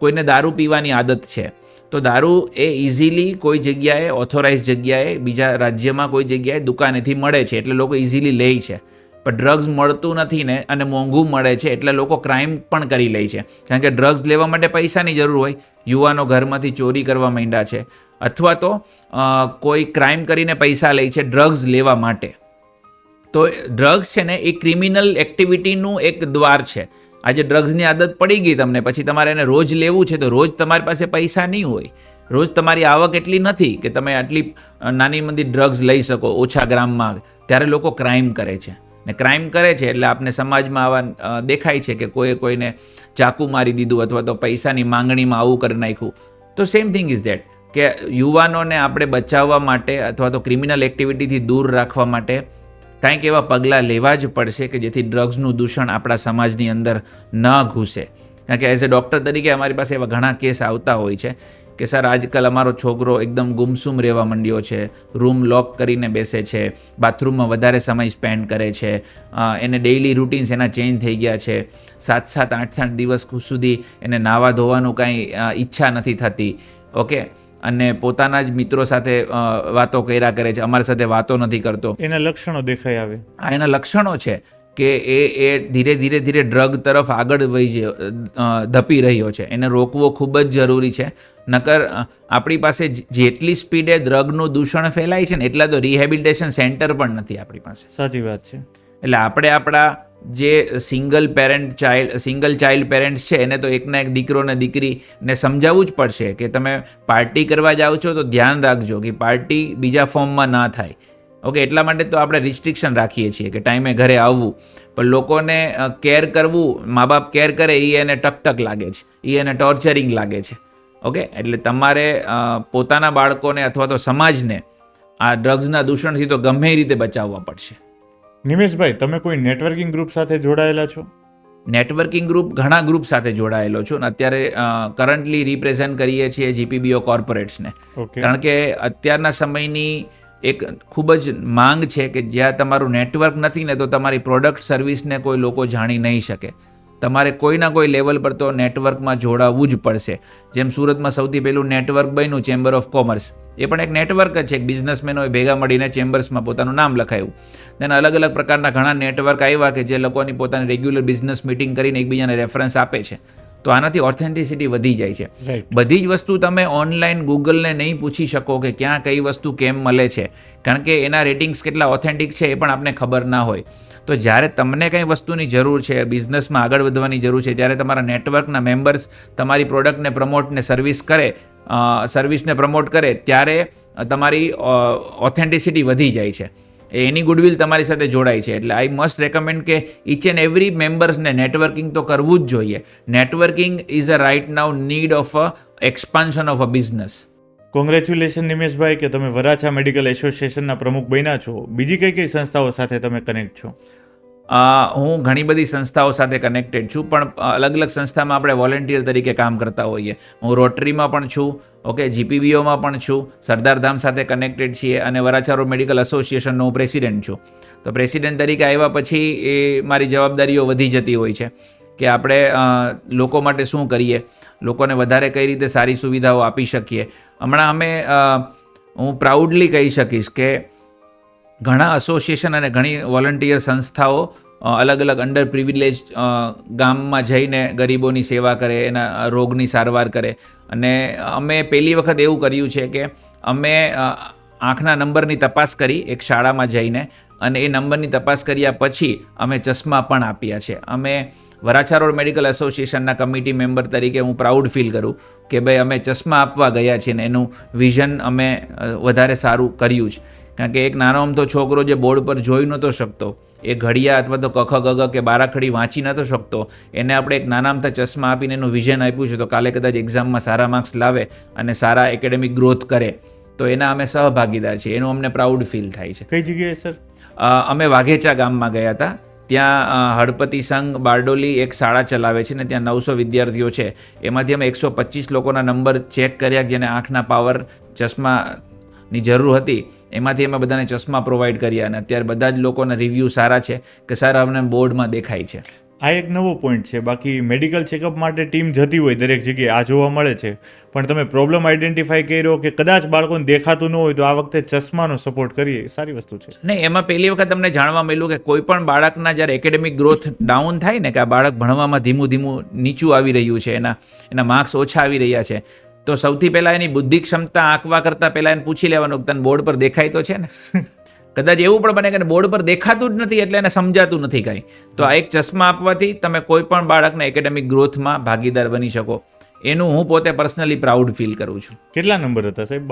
કોઈને દારૂ પીવાની આદત છે, તો દારૂ એ ઇઝીલી કોઈ જગ્યાએ ઓથોરાઇઝ જગ્યાએ બીજા રાજ્યમાં કોઈ જગ્યાએ દુકાનેથી મળે છે એટલે લોકો ઇઝીલી લે છે. પણ ડ્રગ્સ મળતું નથી ને અને મોંઘું મળે છે એટલે લોકો ક્રાઇમ પણ કરી લે છે. કારણ કે ડ્રગ્સ લેવા માટે પૈસાની જરૂર હોય. યુવાનો ઘરમાંથી ચોરી કરવા માંડ્યા છે અથવા તો કોઈ ક્રાઇમ કરીને પૈસા લે છે ડ્રગ્સ લેવા માટે. તો ડ્રગ્સ છે ને એ ક્રિમિનલ એક્ટિવિટીનું એક દ્વાર છે. આજે ડ્રગ્સની આદત પડી ગઈ તમને, પછી તમારે એને રોજ લેવું છે તો રોજ તમારી પાસે પૈસા નહીં હોય. રોજ તમારી આવક એટલી નથી કે તમે આટલી નાની મંદી ડ્રગ્સ લઈ શકો ઓછા ગ્રામમાં. ત્યારે લોકો ક્રાઇમ કરે છે ને ક્રાઇમ કરે છે એટલે આપને સમાજમાં આવા દેખાય છે કે કોઈને ચાકુ મારી દીધું અથવા તો પૈસાની માંગણીમાં આવું કરી નાખ્યું. તો સેમ થિંગ ઇઝ ધેટ કે યુવાનોને આપણે બચાવવા માટે અથવા તો ક્રિમિનલ એક્ટિવિટીથી દૂર રાખવા માટે કંઈક એવા પગલાં લેવા જ પડશે કે જેથી ડ્રગ્સનું દૂષણ આપણા સમાજની અંદર ન ઘૂસે. કારણ કે એઝ અ ડૉક્ટર તરીકે અમારી પાસે એવા ઘણા કેસ આવતા હોય છે કે સર આજકાલ અમારો છોકરો એકદમ ગુમસુમ રહેવા માંડ્યો છે, રૂમ લોક કરીને બેસે છે, બાથરૂમમાં વધારે સમય સ્પેન્ડ કરે છે, એને ડેઇલી રૂટીન્સ એના ચેન્જ થઈ ગયા છે, 7-7, 8-8 દિવસ સુધી એને નાવા ધોવાનું કાંઈ ઈચ્છા નથી થતી. ઓકે, અને પોતાના જ મિત્રો સાથે વાતો કર્યા કરે છે, અમારી સાથે વાતો નથી કરતો. એના લક્ષણો દેખાઈ આવે. એના લક્ષણો છે કે એ ધીરે ધીરે ડ્રગ તરફ આગળ ધપી રહ્યો છે. એને રોકવો ખૂબ જ જરૂરી છે. નકર આપણી પાસે જેટલી સ્પીડે ડ્રગનું દૂષણ ફેલાય છે ને એટલા તો રિહેબિલિટેશન સેન્ટર પણ નથી આપણી પાસે. સાચી વાત છે. એટલે આપણે આપણા જે સિંગલ ચાઇલ્ડ પેરેન્ટ્સ છે એને તો એકના એક દીકરો ને દીકરીને સમજાવવું જ પડશે કે તમે પાર્ટી કરવા જાઓ છો તો ધ્યાન રાખજો કે પાર્ટી બીજા ફોર્મમાં ના થાય. ઓકે, એટલા માટે તો આપણે રિસ્ટ્રિક્શન રાખીએ છીએ કે ટાઈમે ઘરે આવવું. પણ લોકોને કેર કરવું, મા બાપ કેર કરે એ એને ટકટક લાગે છે, એ એને ટોર્ચરિંગ લાગે છે. ઓકે, એટલે તમારે પોતાના બાળકોને અથવા તો સમાજને આ ડ્રગ્સના દૂષણથી તો ગમે એ રીતે બચાવવા પડશે. નિમેશભાઈ, તમે કોઈ નેટવર્કિંગ ગ્રુપ સાથે જોડાયેલા છો? નેટવર્કિંગ ગ્રુપ, ઘણા ગ્રુપ સાથે જોડાયેલો છું અને અત્યારે કરન્ટલી રિપ્રેઝેન્ટ કરીએ છીએ GPBO કોર્પોરેટ્સને. કારણ કે અત્યારના સમયની એક ખૂબ જ માંગ છે કે જ્યાં તમારું નેટવર્ક નથી ને તો તમારી પ્રોડક્ટ સર્વિસને કોઈ લોકો જાણી નહીં શકે. તમારે કોઈના કોઈ લેવલ પર તો નેટવર્કમાં જોડાવવું જ પડશે. જેમ સુરતમાં સૌથી પહેલું નેટવર્ક બન્યું ચેમ્બર ઓફ કોમર્સ, એ પણ એક નેટવર્ક જ છે. એક બિઝનેસમેનોએ ભેગા મળીને ચેમ્બર્સમાં પોતાનું નામ લખાયું. તેના અલગ અલગ પ્રકારના ઘણા નેટવર્ક આવ્યા કે જે લોકોની પોતાની રેગ્યુલર બિઝનેસ મિટિંગ કરીને એકબીજાને રેફરન્સ આપે છે. તો આનાથી ઓથેન્ટિસિટી વધી જાય છે. બધી જ વસ્તુ તમે ઓનલાઈન ગૂગલને નહીં પૂછી શકો કે ક્યાં કઈ વસ્તુ કેમ મળે છે, કારણ કે એના રેટિંગ્સ કેટલા ઓથેન્ટિક છે એ પણ આપને ખબર ના હોય. તો જ્યારે તમને કંઈ વસ્તુની જરૂર છે, બિઝનેસમાં આગળ વધવાની જરૂર છે, ત્યારે તમારા નેટવર્કના મેમ્બર્સ તમારી પ્રોડક્ટને પ્રમોટને સર્વિસને પ્રમોટ કરે ત્યારે તમારી ઓથેન્ટિસિટી વધી જાય છે. એની ગુડવિલ તમારી સાથે જોડાય છે. એટલે આઈ મસ્ટ રેકમેન્ડ કે ઈચ એન્ડ એવરી મેમ્બર્સને નેટવર્કિંગ તો કરવું જ જોઈએ. Networking is a right now need of a expansion of a business. Congratulation Nimeshbhai કે તમે વરાછા મેડિકલ એસોસિએશનના પ્રમુખ બન્યા છો. બીજી કઈ કઈ સંસ્થાઓ સાથે તમે કનેક્ટ છો? હું ઘણી બધી સંસ્થાઓ સાથે કનેક્ટેડ છું, પણ અલગ અલગ સંસ્થામાં આપણે વોલેન્ટિયર તરીકે કામ કરતા હોઈએ. હું રોટરીમાં પણ છું, ઓકે, GPBOમાં પણ છું, સરદારધામ સાથે કનેક્ટેડ છીએ અને વરાછા રોડ મેડિકલ એસોસિએશનનો હું પ્રેસિડેન્ટ છું. તો પ્રેસિડેન્ટ તરીકે આવ્યા પછી એ મારી જવાબદારીઓ વધી જતી હોય છે કે આપણે લોકો માટે શું કરીએ, લોકોને વધારે કઈ રીતે સારી સુવિધાઓ આપી શકીએ. હમણાં હું પ્રાઉડલી કહી શકીશ કે ઘણા એસોસિએશન અને ઘણી વોલન્ટિયર સંસ્થાઓ અલગ અલગ અંડર પ્રિવિલેજ ગામમાં જઈને ગરીબોની સેવા કરે, એના રોગની સારવાર કરે. અને અમે પહેલી વખત એવું કર્યું છે કે અમે આંખના નંબરની તપાસ કરી એક શાળામાં જઈને, અને એ નંબરની તપાસ કર્યા પછી અમે ચશ્મા પણ આપ્યા છે. અમે વરાછા રોડ મેડિકલ એસોસિએશનના કમિટી મેમ્બર તરીકે હું પ્રાઉડ ફીલ કરું કે ભાઈ અમે ચશ્મા આપવા ગયા છીએ ને એનું વિઝન અમે વધારે સારું કર્યું છે. કારણ કે એક નાનો અમથો છોકરો જે બોર્ડ પર જોઈ નહોતો શકતો, એ ઘડિયા અથવા તો કખ ગગ કે બારાખડી વાંચી નહોતો શકતો, એને આપણે એક નાના અમથા ચશ્મા આપીને એનું વિઝન આપ્યું છે, તો કાલે કદાચ એક્ઝામમાં સારા માર્ક્સ લાવે અને સારા એકેડેમિક ગ્રોથ કરે તો એના અમે સહભાગીદાર છીએ. એનું અમને પ્રાઉડ ફીલ થાય છે. કઈ જગ્યાએ સર? અમે વાઘેચા ગામમાં ગયા હતા. ત્યાં હળપતિ સંઘ બારડોલી એક શાળા ચલાવે છે ને ત્યાં 900 વિદ્યાર્થીઓ છે. એમાંથી અમે 125 લોકોના નંબર ચેક કર્યા જેને આંખના પાવર ચશ્માની જરૂર હતી. એમાંથી અમે બધાને ચશ્મા પ્રોવાઈડ કર્યા અને અત્યારે બધા જ લોકોના રિવ્યૂ સારા છે કે સર અમને બોર્ડમાં દેખાય છે. આ એક નવો પોઈન્ટ છે. બાકી મેડિકલ ચેકઅપ માટે ટીમ જતી હોય દરેક જગ્યાએ, આ જોવા મળે છે. પણ તમે પ્રોબ્લેમ આઈડેન્ટિફાઈ કર્યો કે કદાચ બાળકોને દેખાતું ન હોય તો આ વખતે ચશ્માનો સપોર્ટ કરીએ, સારી વસ્તુ છે. નહીં, એમાં પહેલી વખત તમને જાણવા મળ્યું કે કોઈ પણ બાળકના જ્યારે એકેડેમિક ગ્રોથ ડાઉન થાય ને, કે આ બાળક ભણવામાં ધીમું ધીમું નીચું આવી રહ્યું છે, એના માર્ક્સ ઓછા આવી રહ્યા છે, તો સૌથી પહેલાં એની બુદ્ધિ ક્ષમતા આંકવા કરતાં પહેલાં એને પૂછી લેવાનું કે તને બોર્ડ પર દેખાય તો છે ને. કદાચ એવું પણ બને કે બોર્ડ પર દેખાતું જ નથી એટલે એને સમજાતું નથી કાંઈ, તો આ એક ચશ્મા આપવાથી તમે કોઈ પણ બાળકના એકેડેમિક ગ્રોથમાં ભાગીદાર બની શકો. એનું હું પોતે પર્સનલી પ્રાઉડ ફીલ કરું છું. કેટલા નંબર હતા સાહેબ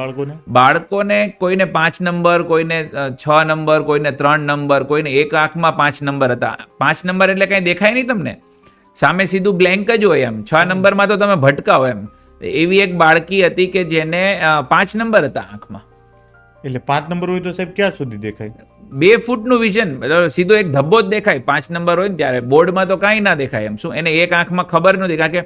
બાળકોને કોઈને 5 નંબર, કોઈને 6 નંબર, કોઈને 3 નંબર, કોઈને એક આંખમાં 5 નંબર હતા. 5 નંબર એટલે કાંઈ દેખાય નહીં તમને, સામે સીધું બ્લેન્ક જ હોય. એમ 6 નંબરમાં તો તમે ભટકાઓ. એમ એવી એક બાળકી હતી કે જેને 5 નંબર હતા આંખમાં. એટલે 5 નંબર હોય તો સાહેબ ક્યાં સુધી દેખાય? 2 ફૂટનું વિઝન, સીધો એક ધબ્બો જ દેખાય. 5 નંબર હોય ને ત્યારે બોર્ડમાં તો કાંઈ ના દેખાય. એમ શું, એને એક આંખમાં ખબર નથી, કારણ કે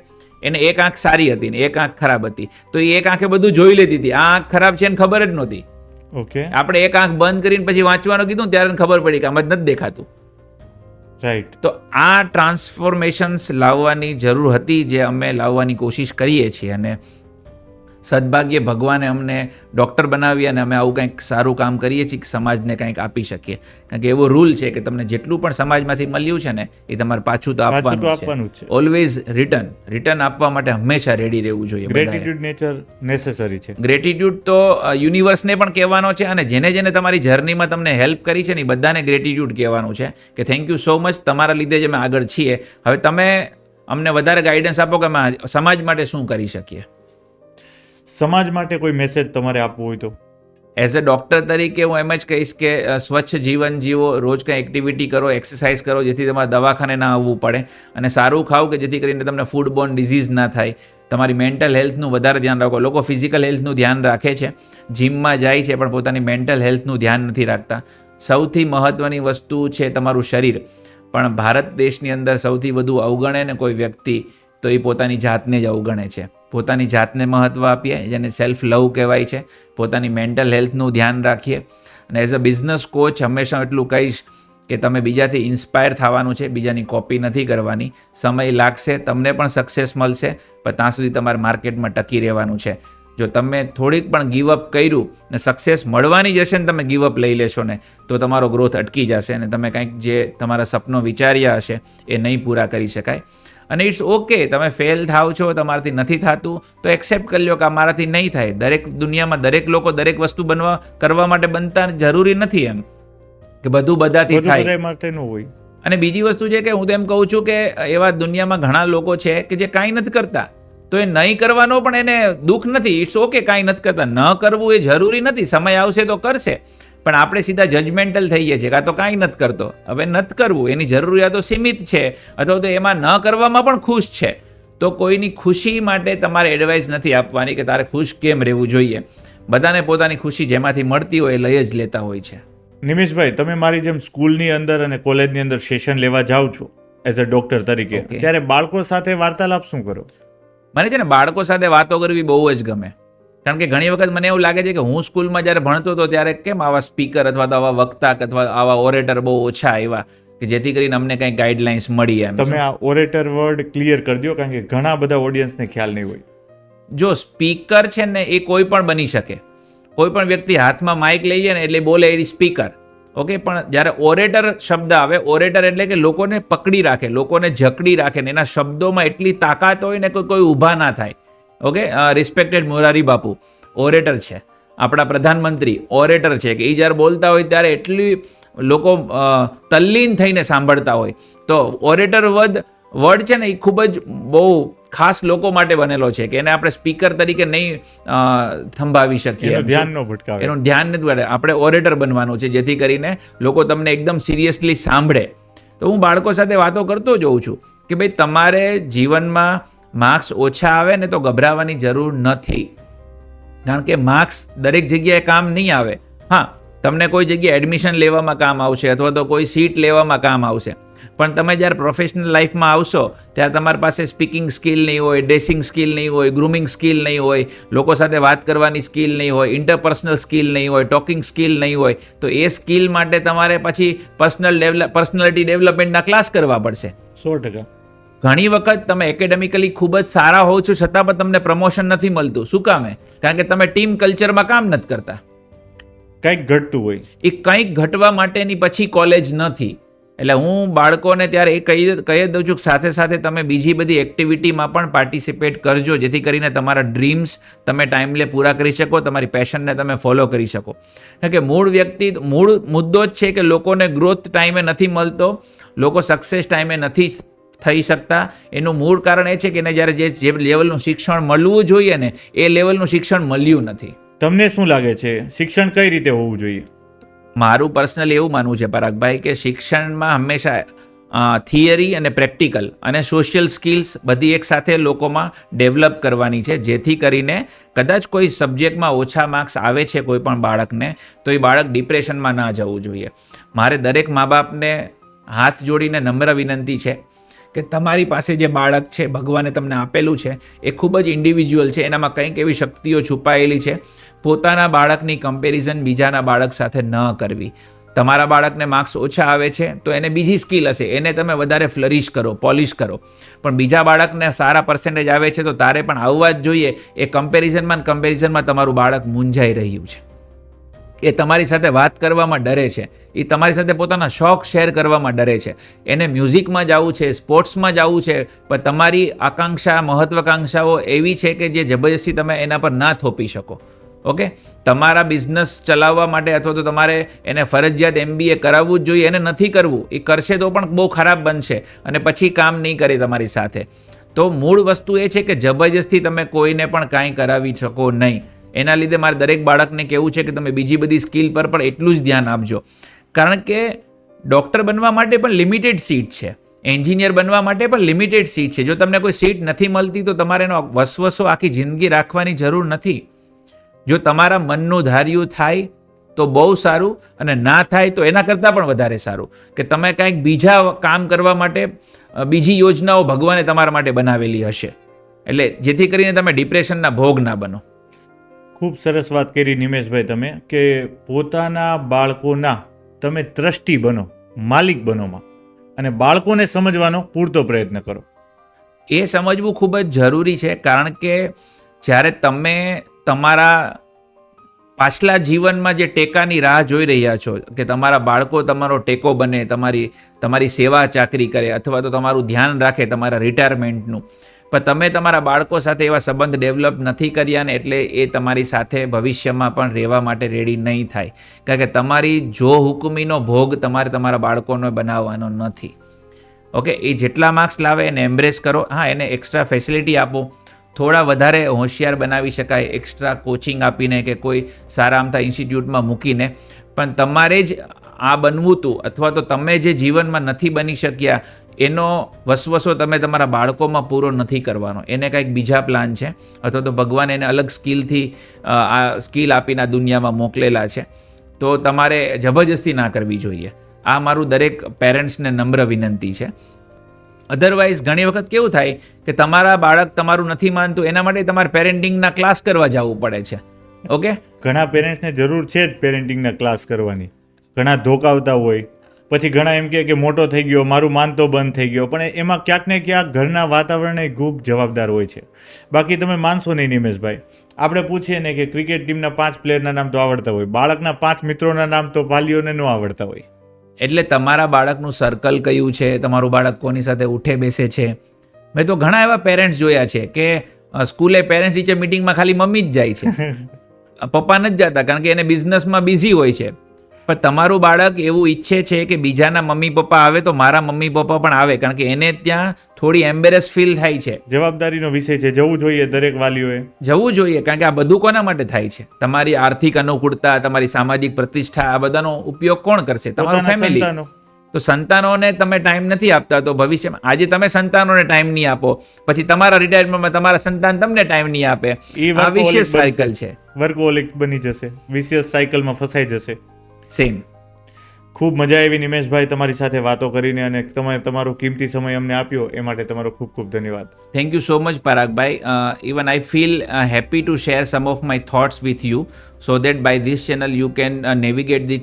એને એક આંખ સારી હતી ને એક આંખ ખરાબ હતી, તો એ એક આંખે બધું જોઈ લેતી હતી. આ આંખ ખરાબ છે એને ખબર જ નહોતી. ઓકે, આપણે એક આંખ બંધ કરીને પછી વાંચવાનું કીધું ત્યારે ખબર પડી કે આમ જ નથી દેખાતું. રાઈટ. તો આ ટ્રાન્સફોર્મેશન્સ લાવવાની જરૂર હતી, જે અમે લાવવાની કોશિશ કરીએ છીએ. અને સદભાગ્યે ભગવાને અમને ડૉક્ટર બનાવી અને અમે આવું કંઈક સારું કામ કરીએ છીએ કે સમાજને કંઈક આપી શકીએ. કારણ કે એવો રૂલ છે કે તમને જેટલું પણ સમાજમાંથી મળ્યું છે ને એ તમારે પાછું તો આપવાનું છે. ઓલવેઝ રિટર્ન આપવા માટે હંમેશા રેડી રહેવું જોઈએ. ગ્રેટિટ્યુડ નેચર નેસેસરી છે. ગ્રેટિટ્યુડ તો યુનિવર્સને પણ કહેવાનો છે અને જેને જેને તમારી જર્નીમાં તમને હેલ્પ કરી છે ને એ બધાને ગ્રેટિટ્યુડ કહેવાનું છે કે થેન્ક યુ સો મચ, તમારા લીધે જ અમે આગળ છીએ. હવે તમે અમને વધારે ગાઈડન્સ આપો કે અમે સમાજ માટે શું કરી શકીએ. સમાજ માટે કોઈ મેસેજ તમારે આપવો હોય તો? એઝ અ ડૉક્ટર તરીકે હું એમ જ કહીશ કે સ્વચ્છ જીવન જીવો, રોજ કંઈ એક્ટિવિટી કરો, એક્સરસાઇઝ કરો, જેથી તમારે દવાખાને ના આવવું પડે, અને સારું ખાઓ કે જેથી કરીને તમને ફૂડ બોર્ન ડિઝીઝ ના થાય. તમારી મેન્ટલ હેલ્થનું વધારે ધ્યાન રાખો. લોકો ફિઝિકલ હેલ્થનું ધ્યાન રાખે છે, જીમમાં જાય છે, પણ પોતાની મેન્ટલ હેલ્થનું ધ્યાન નથી રાખતા. સૌથી મહત્ત્વની વસ્તુ છે તમારું શરીર. પણ ભારત દેશની અંદર સૌથી વધુ અવગણે ને કોઈ વ્યક્તિ તો એ પોતાની જાતને જ અવગણે છે. પોતાની જાતને મહત્ત્વ આપીએ, જેને સેલ્ફ લવ કહેવાય છે. પોતાની મેન્ટલ હેલ્થનું ધ્યાન રાખીએ. અને એઝ અ બિઝનેસ કોચ હંમેશા એટલું કહીશ કે તમે બીજાથી ઇન્સ્પાયર થવાનું છે, બીજાની કોપી નથી કરવાની. સમય લાગશે, તમને પણ સક્સેસ મળશે, પણ ત્યાં સુધી તમારે માર્કેટમાં ટકી રહેવાનું છે. જો તમે થોડીક પણ ગીવઅપ કર્યું ને સક્સેસ મળવાની જશે ને તમે ગીવઅપ લઈ લેશો ને તો તમારો ગ્રોથ અટકી જશે અને તમે કંઈક જે તમારા સપનો વિચાર્યા હશે એ નહીં પૂરા કરી શકાય. અને ઇટ્સ ઓકે, તમે ફેલ થાવ છો, તમારાથી નથી થતું તો એક્સેપ્ટ કરી લો કે મારાથી નહીં થાય. દુનિયામાં દરેક લોકો દરેક વસ્તુ કરવા માટે બનતા જરૂરી નથી એમ કે બધું બધાથી થાય માટે ન હોય. અને બીજી વસ્તુ છે કે હું તો એમ કહું છું કે એવા દુનિયામાં ઘણા લોકો છે કે જે કાંઈ નથી કરતા, તો એ નહીં કરવાનો પણ એને દુઃખ નથી. ઇટ્સ ઓકે, કાંઈ નથી કરતા. ન કરવું એ જરૂરી નથી, સમય આવશે તો કરશે. પણ આપણે સીધા જજમેન્ટલ થઈએ છીએ, કાં તો કાંઈ નથી કરતો. હવે નથી કરવું, એની જરૂરિયાતો સીમિત છે, અથવા તો એમાં ન કરવામાં પણ ખુશ છે, તો કોઈની ખુશી માટે તમારે એડવાઇસ નથી આપવાની કે તારે ખુશ કેમ રહેવું જોઈએ. બધાને પોતાની ખુશી જેમાંથી મળતી હોય એ લઈ જ લેતા હોય છે. નિમેશભાઈ, તમે મારી જેમ સ્કૂલની અંદર અને કોલેજની અંદર સેશન લેવા જાઓ છો એઝ અ ડૉક્ટર તરીકે, ત્યારે બાળકો સાથે વાર્તાલાપ શું કરો? મને છે ને બાળકો સાથે વાતો કરવી બહુ જ ગમે. કારણ કે ઘણી વખત મને એવું લાગે છે કે હું સ્કૂલમાં જ્યારે ભણતો હતો ત્યારે કેમ આવા સ્પીકર અથવા તો આવા વક્તા અથવા આવા ઓરેટર બહુ ઓછા આવ્યા કે જેથી કરીને અમને કંઈ ગાઈડલાઇન્સ મળી. એમ તમે આ ઓરેટર વર્ડ ક્લિયર કરી દો, કારણ કે ઘણા બધા ઓડિયન્સને ખ્યાલ નહીં હોય. જો સ્પીકર છે ને એ કોઈ પણ બની શકે. કોઈ પણ વ્યક્તિ હાથમાં માઇક લઈ જાય ને એટલે બોલે એ સ્પીકર. ઓકે, પણ જ્યારે ઓરેટર શબ્દ આવે, ઓરેટર એટલે કે લોકોને પકડી રાખે, લોકોને જકડી રાખે ને એના શબ્દોમાં એટલી તાકાત હોય ને કે કોઈ ઊભા ના થાય. Okay, respected Morari Bapu orator છે, આપણા પ્રધાનમંત્રી ઓરેટર છે, કે એ જ્યારે બોલતા હોય ત્યારે એટલી લોકો તલ્લીન થઈને સાંભળતા હોય. તો ઓરેટર વર્ડ છે ને એ ખૂબ જ બહુ ખાસ લોકો માટે બનેલો છે કે એને આપણે સ્પીકર તરીકે નહીં થંભાવી શકીએ, એનું ધ્યાન ન ભટકાવે. એનું ધ્યાન નથી ભટકે. આપણે ઓરેટર બનવાનું છે જેથી કરીને લોકો તમને એકદમ સિરિયસલી સાંભળે. તો હું બાળકો સાથે વાતો કરતો જ હોઉં છું કે ભાઈ તમારે જીવનમાં માર્ક્સ ઓછા આવે ને તો ગભરાવાની જરૂર નથી, કારણ કે માર્ક્સ દરેક જગ્યાએ કામ નહીં આવે. હા, તમને કોઈ જગ્યાએ એડમિશન લેવામાં કામ આવશે અથવા તો કોઈ સીટ લેવામાં કામ આવશે, પણ તમે જ્યારે પ્રોફેશનલ લાઈફમાં આવશો ત્યારે તમારી પાસે સ્પીકિંગ સ્કિલ નહીં હોય, ડ્રેસિંગ સ્કિલ નહીં હોય, ગ્રૂમિંગ સ્કિલ નહીં હોય, લોકો સાથે વાત કરવાની સ્કિલ નહીં હોય, ઇન્ટરપર્સનલ સ્કિલ નહીં હોય, ટોકિંગ સ્કિલ નહીં હોય, તો એ સ્કિલ માટે તમારે પછી પર્સનાલિટી ડેવલપમેન્ટના ક્લાસ કરવા પડશે. 100%. ઘણી વખત તમે એકેડેમિકલી ખૂબ જ સારા હોવ છો છતાં પણ તમને પ્રમોશન નથી મળતું. શું કામે? કારણ કે તમે ટીમ કલ્ચરમાં કામ નથી કરતા. કંઈક ઘટતું હોય. એ કંઈક ઘટવા માટેની પછી કોલેજ નથી. એટલે હું બાળકોને ત્યારે એ કહી દઉં છું કે સાથે સાથે તમે બીજી બધી એક્ટિવિટીમાં પણ પાર્ટિસિપેટ કરજો, જેથી કરીને તમારા ડ્રીમ્સ તમે ટાઈમલે પૂરા કરી શકો, તમારી પેશનને તમે ફોલો કરી શકો. કારણ કે મૂળ મુદ્દો જ છે કે લોકોને ગ્રોથ ટાઈમે નથી મળતો, લોકો સક્સેસ ટાઈમે નથી થઈ શકતા. એનું મૂળ કારણ એ છે કે એને જ્યારે જે લેવલનું શિક્ષણ મળવું જોઈએ ને એ લેવલનું શિક્ષણ મળ્યું નથી. તમને શું લાગે છે શિક્ષણ કઈ રીતે હોવું જોઈએ? મારું પર્સનલી એવું માનવું છે પરાગભાઈ કે શિક્ષણમાં હંમેશા થિયરી અને પ્રેક્ટિકલ અને સોશિયલ સ્કિલ્સ બધી એક સાથે લોકોમાં ડેવલપ કરવાની છે, જેથી કરીને કદાચ કોઈ સબ્જેક્ટમાં ઓછા માર્ક્સ આવે છે કોઈ પણ બાળકને તો એ બાળક ડિપ્રેશનમાં ના જવું જોઈએ. મારે દરેક મા બાપને હાથ જોડીને નમ્ર વિનંતી છે કે તમારી પાસે જે બાળક છે, ભગવાને તમને આપેલું છે, એ ખૂબ જ ઇન્ડિવિજ્યુઅલ છે, એનામાં કંઈક એવી શક્તિઓ છુપાયેલી છે. પોતાના બાળકની કમ્પેરિઝન બીજાના બાળક સાથે ન કરવી. તમારા બાળકને માર્ક્સ ઓછા આવે છે તો એને બીજી સ્કિલ હશે, એને તમે વધારે ફ્લરિશ કરો, પોલિશ કરો, પણ બીજા બાળકને સારા પર્સન્ટેજ આવે છે તો તારે પણ આવવા જ જોઈએ. એ કમ્પેરિઝનમાં તમારું બાળક મૂંઝાઈ રહ્યું છે, એ તમારી સાથે વાત કરવામાં ડરે છે, એ તમારી સાથે પોતાના શોખ શેર કરવામાં ડરે છે, એને મ્યુઝિકમાં જવું છે, સ્પોર્ટ્સમાં જવું છે, પણ તમારી આકાંક્ષા, મહત્વાકાંક્ષાઓ એવી છે કે જે જબરજસ્તી તમે એના પર ના થોપી શકો. ઓકે, તમારા બિઝનેસ ચલાવવા માટે અથવા તો તમારે એને ફરજિયાત MBA કરાવવું જ જોઈએ, એને નથી કરવું, એ કરશે તો પણ બહુ ખરાબ બનશે અને પછી કામ નહીં કરે તમારી સાથે. તો મૂળ વસ્તુ એ છે કે જબરજસ્તી તમે કોઈને પણ કાંઈ કરાવી શકો નહીં. એના લીધે મારે દરેક બાળકને કહેવું છે કે તમે બીજી બધી સ્કિલ પર પણ એટલું જ ધ્યાન આપજો, કારણ કે ડૉક્ટર બનવા માટે પણ લિમિટેડ સીટ છે, એન્જિનિયર બનવા માટે પણ લિમિટેડ સીટ છે. જો તમને કોઈ સીટ નથી મળતી તો તમારે એનો વસવસો આખી જિંદગી રાખવાની જરૂર નથી. જો તમારા મનનું ધાર્યું થાય તો બહુ સારું, અને ના થાય તો એના કરતાં પણ વધારે સારું કે તમે કાંઈક બીજા કામ કરવા માટે બીજી યોજનાઓ ભગવાને તમારા માટે બનાવેલી હશે, એટલે જેથી કરીને તમે ડિપ્રેશનના ભોગ ના બનો. ખૂબ સરસ વાત કરી નિમેશભાઈ તમે, કે પોતાના બાળકોના તમે ટ્રસ્ટી બનો, માલિક બનોમાં, અને બાળકોને સમજવાનો પૂરતો પ્રયત્ન કરો. એ સમજવું ખૂબ જ જરૂરી છે, કારણ કે જ્યારે તમે તમારા પાછલા જીવનમાં જે ટેકાની રાહ જોઈ રહ્યા છો કે તમારા બાળકો તમારો ટેકો બને, તમારી સેવા ચાકરી કરે અથવા તો તમારું ધ્યાન રાખે તમારા રિટાયરમેન્ટનું, પણ તમે તમારા બાળકો સાથે એવા સંબંધ ડેવલપ નથી કર્યા ને એટલે એ તમારી સાથે ભવિષ્યમાં પણ રહેવા માટે રેડી નહીં થાય, કારણ કે તમારી જો હુકમીનો ભોગ તમારે તમારા બાળકોને બનાવવાનો નથી. ઓકે, એ જેટલા માર્ક્સ લાવે એને એમ્બ્રેસ કરો. હા, એને એક્સ્ટ્રા ફેસિલિટી આપો, થોડા વધારે હોશિયાર બનાવી શકાય એક્સ્ટ્રા કોચિંગ આપીને કે કોઈ સારા આમતા ઇન્સ્ટિટ્યૂટમાં મૂકીને, પણ તમારે જ આ બનવું હતું અથવા તો તમે જે જીવનમાં નથી બની શક્યા એનો વસવસો તમે તમારા બાળકોમાં પૂરો નથી કરવાનો. એને કંઈક બીજા પ્લાન છે અથવા તો ભગવાન એને અલગ આ સ્કિલ આપીને આ દુનિયામાં મોકલેલા છે, તો તમારે જબરજસ્તી ના કરવી જોઈએ. આ મારું દરેક પેરેન્ટ્સને નમ્ર વિનંતી છે. અધરવાઇઝ ઘણી વખત કેવું થાય કે તમારા બાળક તમારું નથી માનતું, એના માટે તમારે પેરેન્ટિંગના ક્લાસ કરવા જવું પડે છે. ઓકે, ઘણા પેરેન્ટ્સને જરૂર છે જ પેરેન્ટિંગના ક્લાસ કરવાની. ઘણા ધોકાવતા હોય, પછી ઘણા એમ કે મોટો થઈ ગયો, મારું માનતો બંધ થઈ ગયો, પણ એમાં ક્યાંક ને ક્યાંક ઘરના વાતાવરણ એ ખૂબ જવાબદાર હોય છે. બાકી તમે માનશો નહીં નિમેશભાઈ, આપણે પૂછીએ ને કે ક્રિકેટ ટીમના 5 પ્લેયરના નામ તો આવડતા હોય, બાળકના 5 મિત્રોના નામ તો વાલીઓને ન આવડતા હોય. એટલે તમારા બાળકનું સર્કલ કયું છે, તમારું બાળક કોની સાથે ઉઠે બેસે છે. મેં તો ઘણા એવા પેરેન્ટ્સ જોયા છે કે સ્કૂલે પેરેન્ટ્સ ટીચર મિટિંગમાં ખાલી મમ્મી જ જાય છે, પપ્પા નથી જતા, કારણ કે એને બિઝનેસમાં બિઝી હોય છે. પણ તમારું બાળક એવું ઈચ્છે છે કે બીજાના મમ્મી પપ્પા આવે તો મારા મમ્મી પપ્પા પણ આવે, કારણ કે એને ત્યાં થોડી એમ્બેરેસ ફીલ થાય છે. જવાબદારીનો વિષય છે, જવું જોઈએ દરેક વાલીઓએ. જવું જોઈએ, કારણ કે આ બધું કોના માટે થાય છે? તમારી આર્થિક અનુકૂળતા, તમારી સામાજિક પ્રતિષ્ઠા, આ બધાનો ઉપયોગ કોણ કરશે? તમારું પોતાના ફેમિલી. સંતાનો. તો સંતાનોને તમે ટાઈમ નથી આપતા, તો ભવિષ્યમાં આજે તમે સંતાનોને ટાઈમ નહીં આપો, પછી તમારા રિટાયરમેન્ટમાં તમારા સંતાન તમને ટાઈમ નહીં આપે. ઈ આ વિશેષ workaholic સાયકલ બનશે. છે. વર્કહોલિક બની જશે, વિશિયસ સાયકલમાં ફસાઈ જશે. સેમ. ખૂબ મજા આવી નિમેશભાઈ તમારી સાથે વાતો કરીને, અને તમે તમારો કિંમતી સમય અમને આપ્યો એ માટે તમારો ખૂબ ખૂબ ધન્યવાદ. Thank you so much, Paragભાઈ. Even I feel happy to share some of my thoughts with you, so that by this channel you can navigate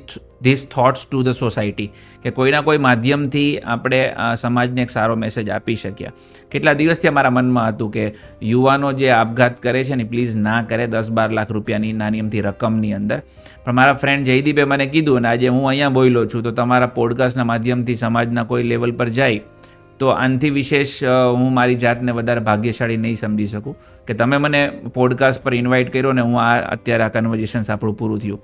these thoughts to the society. કે કોઈના કોઈ માધ્યમથી આપણે સમાજને એક સારો મેસેજ આપી શક્યા. કેટલા દિવસથી અમારા મનમાં હતું કે યુવાનો જે આપઘાત કરે છે ને, પ્લીઝ ના કરે 10-12 લાખ રૂપિયાની નાની અમથી રકમની અંદર. પણ મારા ફ્રેન્ડ જયદીપે મને કીધું, અને આજે હું અહીંયા બોલ્યો છું, તો તમારા પોડકાસ્ટના માધ્યમથી સમાજના કોઈ લેવલ પર જાય તો આનાથી વિશેષ હું મારી જાતને વધારે ભાગ્યશાળી નહીં સમજી શકું કે તમે મને પોડકાસ્ટ પર ઇન્વાઇટ કર્યો ને હું અત્યારે આ કન્વર્ઝેશન આપણું પૂરું થયું.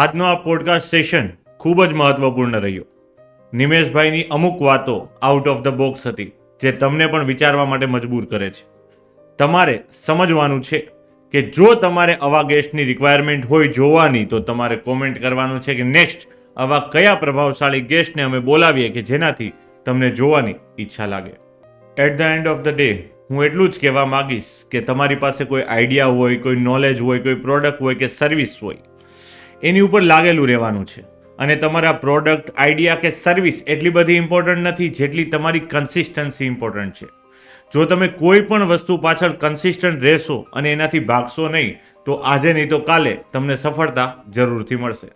આજનો આ પોડકાસ્ટ સેશન ખૂબ જ મહત્વપૂર્ણ રહ્યો. નિમેશભાઈની અમુક વાતો આઉટ ઓફ ધ બોક્સ હતી, જે તમને પણ વિચારવા માટે મજબૂર કરે છે. તમારે સમજવાનું છે કે જો તમારે આવા ગેસ્ટની રિક્વાયરમેન્ટ હોય જોવાની, તો તમારે કોમેન્ટ કરવાનું છે કે નેક્સ્ટ આવા કયા પ્રભાવશાળી ગેસ્ટને અમે બોલાવીએ કે જેનાથી તમને જોવાની ઈચ્છા લાગે. At the end of the day હું એટલું જ કહેવા માંગીશ કે તમારી પાસે કોઈ આઈડિયા હોય, કોઈ નોલેજ હોય, કોઈ પ્રોડક્ટ હોય કે સર્વિસ હોય, એની ઉપર લાગેલું રહેવાનું છે. અને તમારા પ્રોડક્ટ, આઈડિયા કે સર્વિસ એટલી બધી ઇમ્પોર્ટન્ટ નથી જેટલી તમારી કન્સિસ્ટન્સી ઇમ્પોર્ટન્ટ છે. જો તમે કોઈ પણ વસ્તુ પાછળ કન્સિસ્ટન્ટ રહેશો અને એનાથી ભાગશો નહીં, તો આજે નહીં તો કાલે તમને સફળતા જરૂરથી મળશે.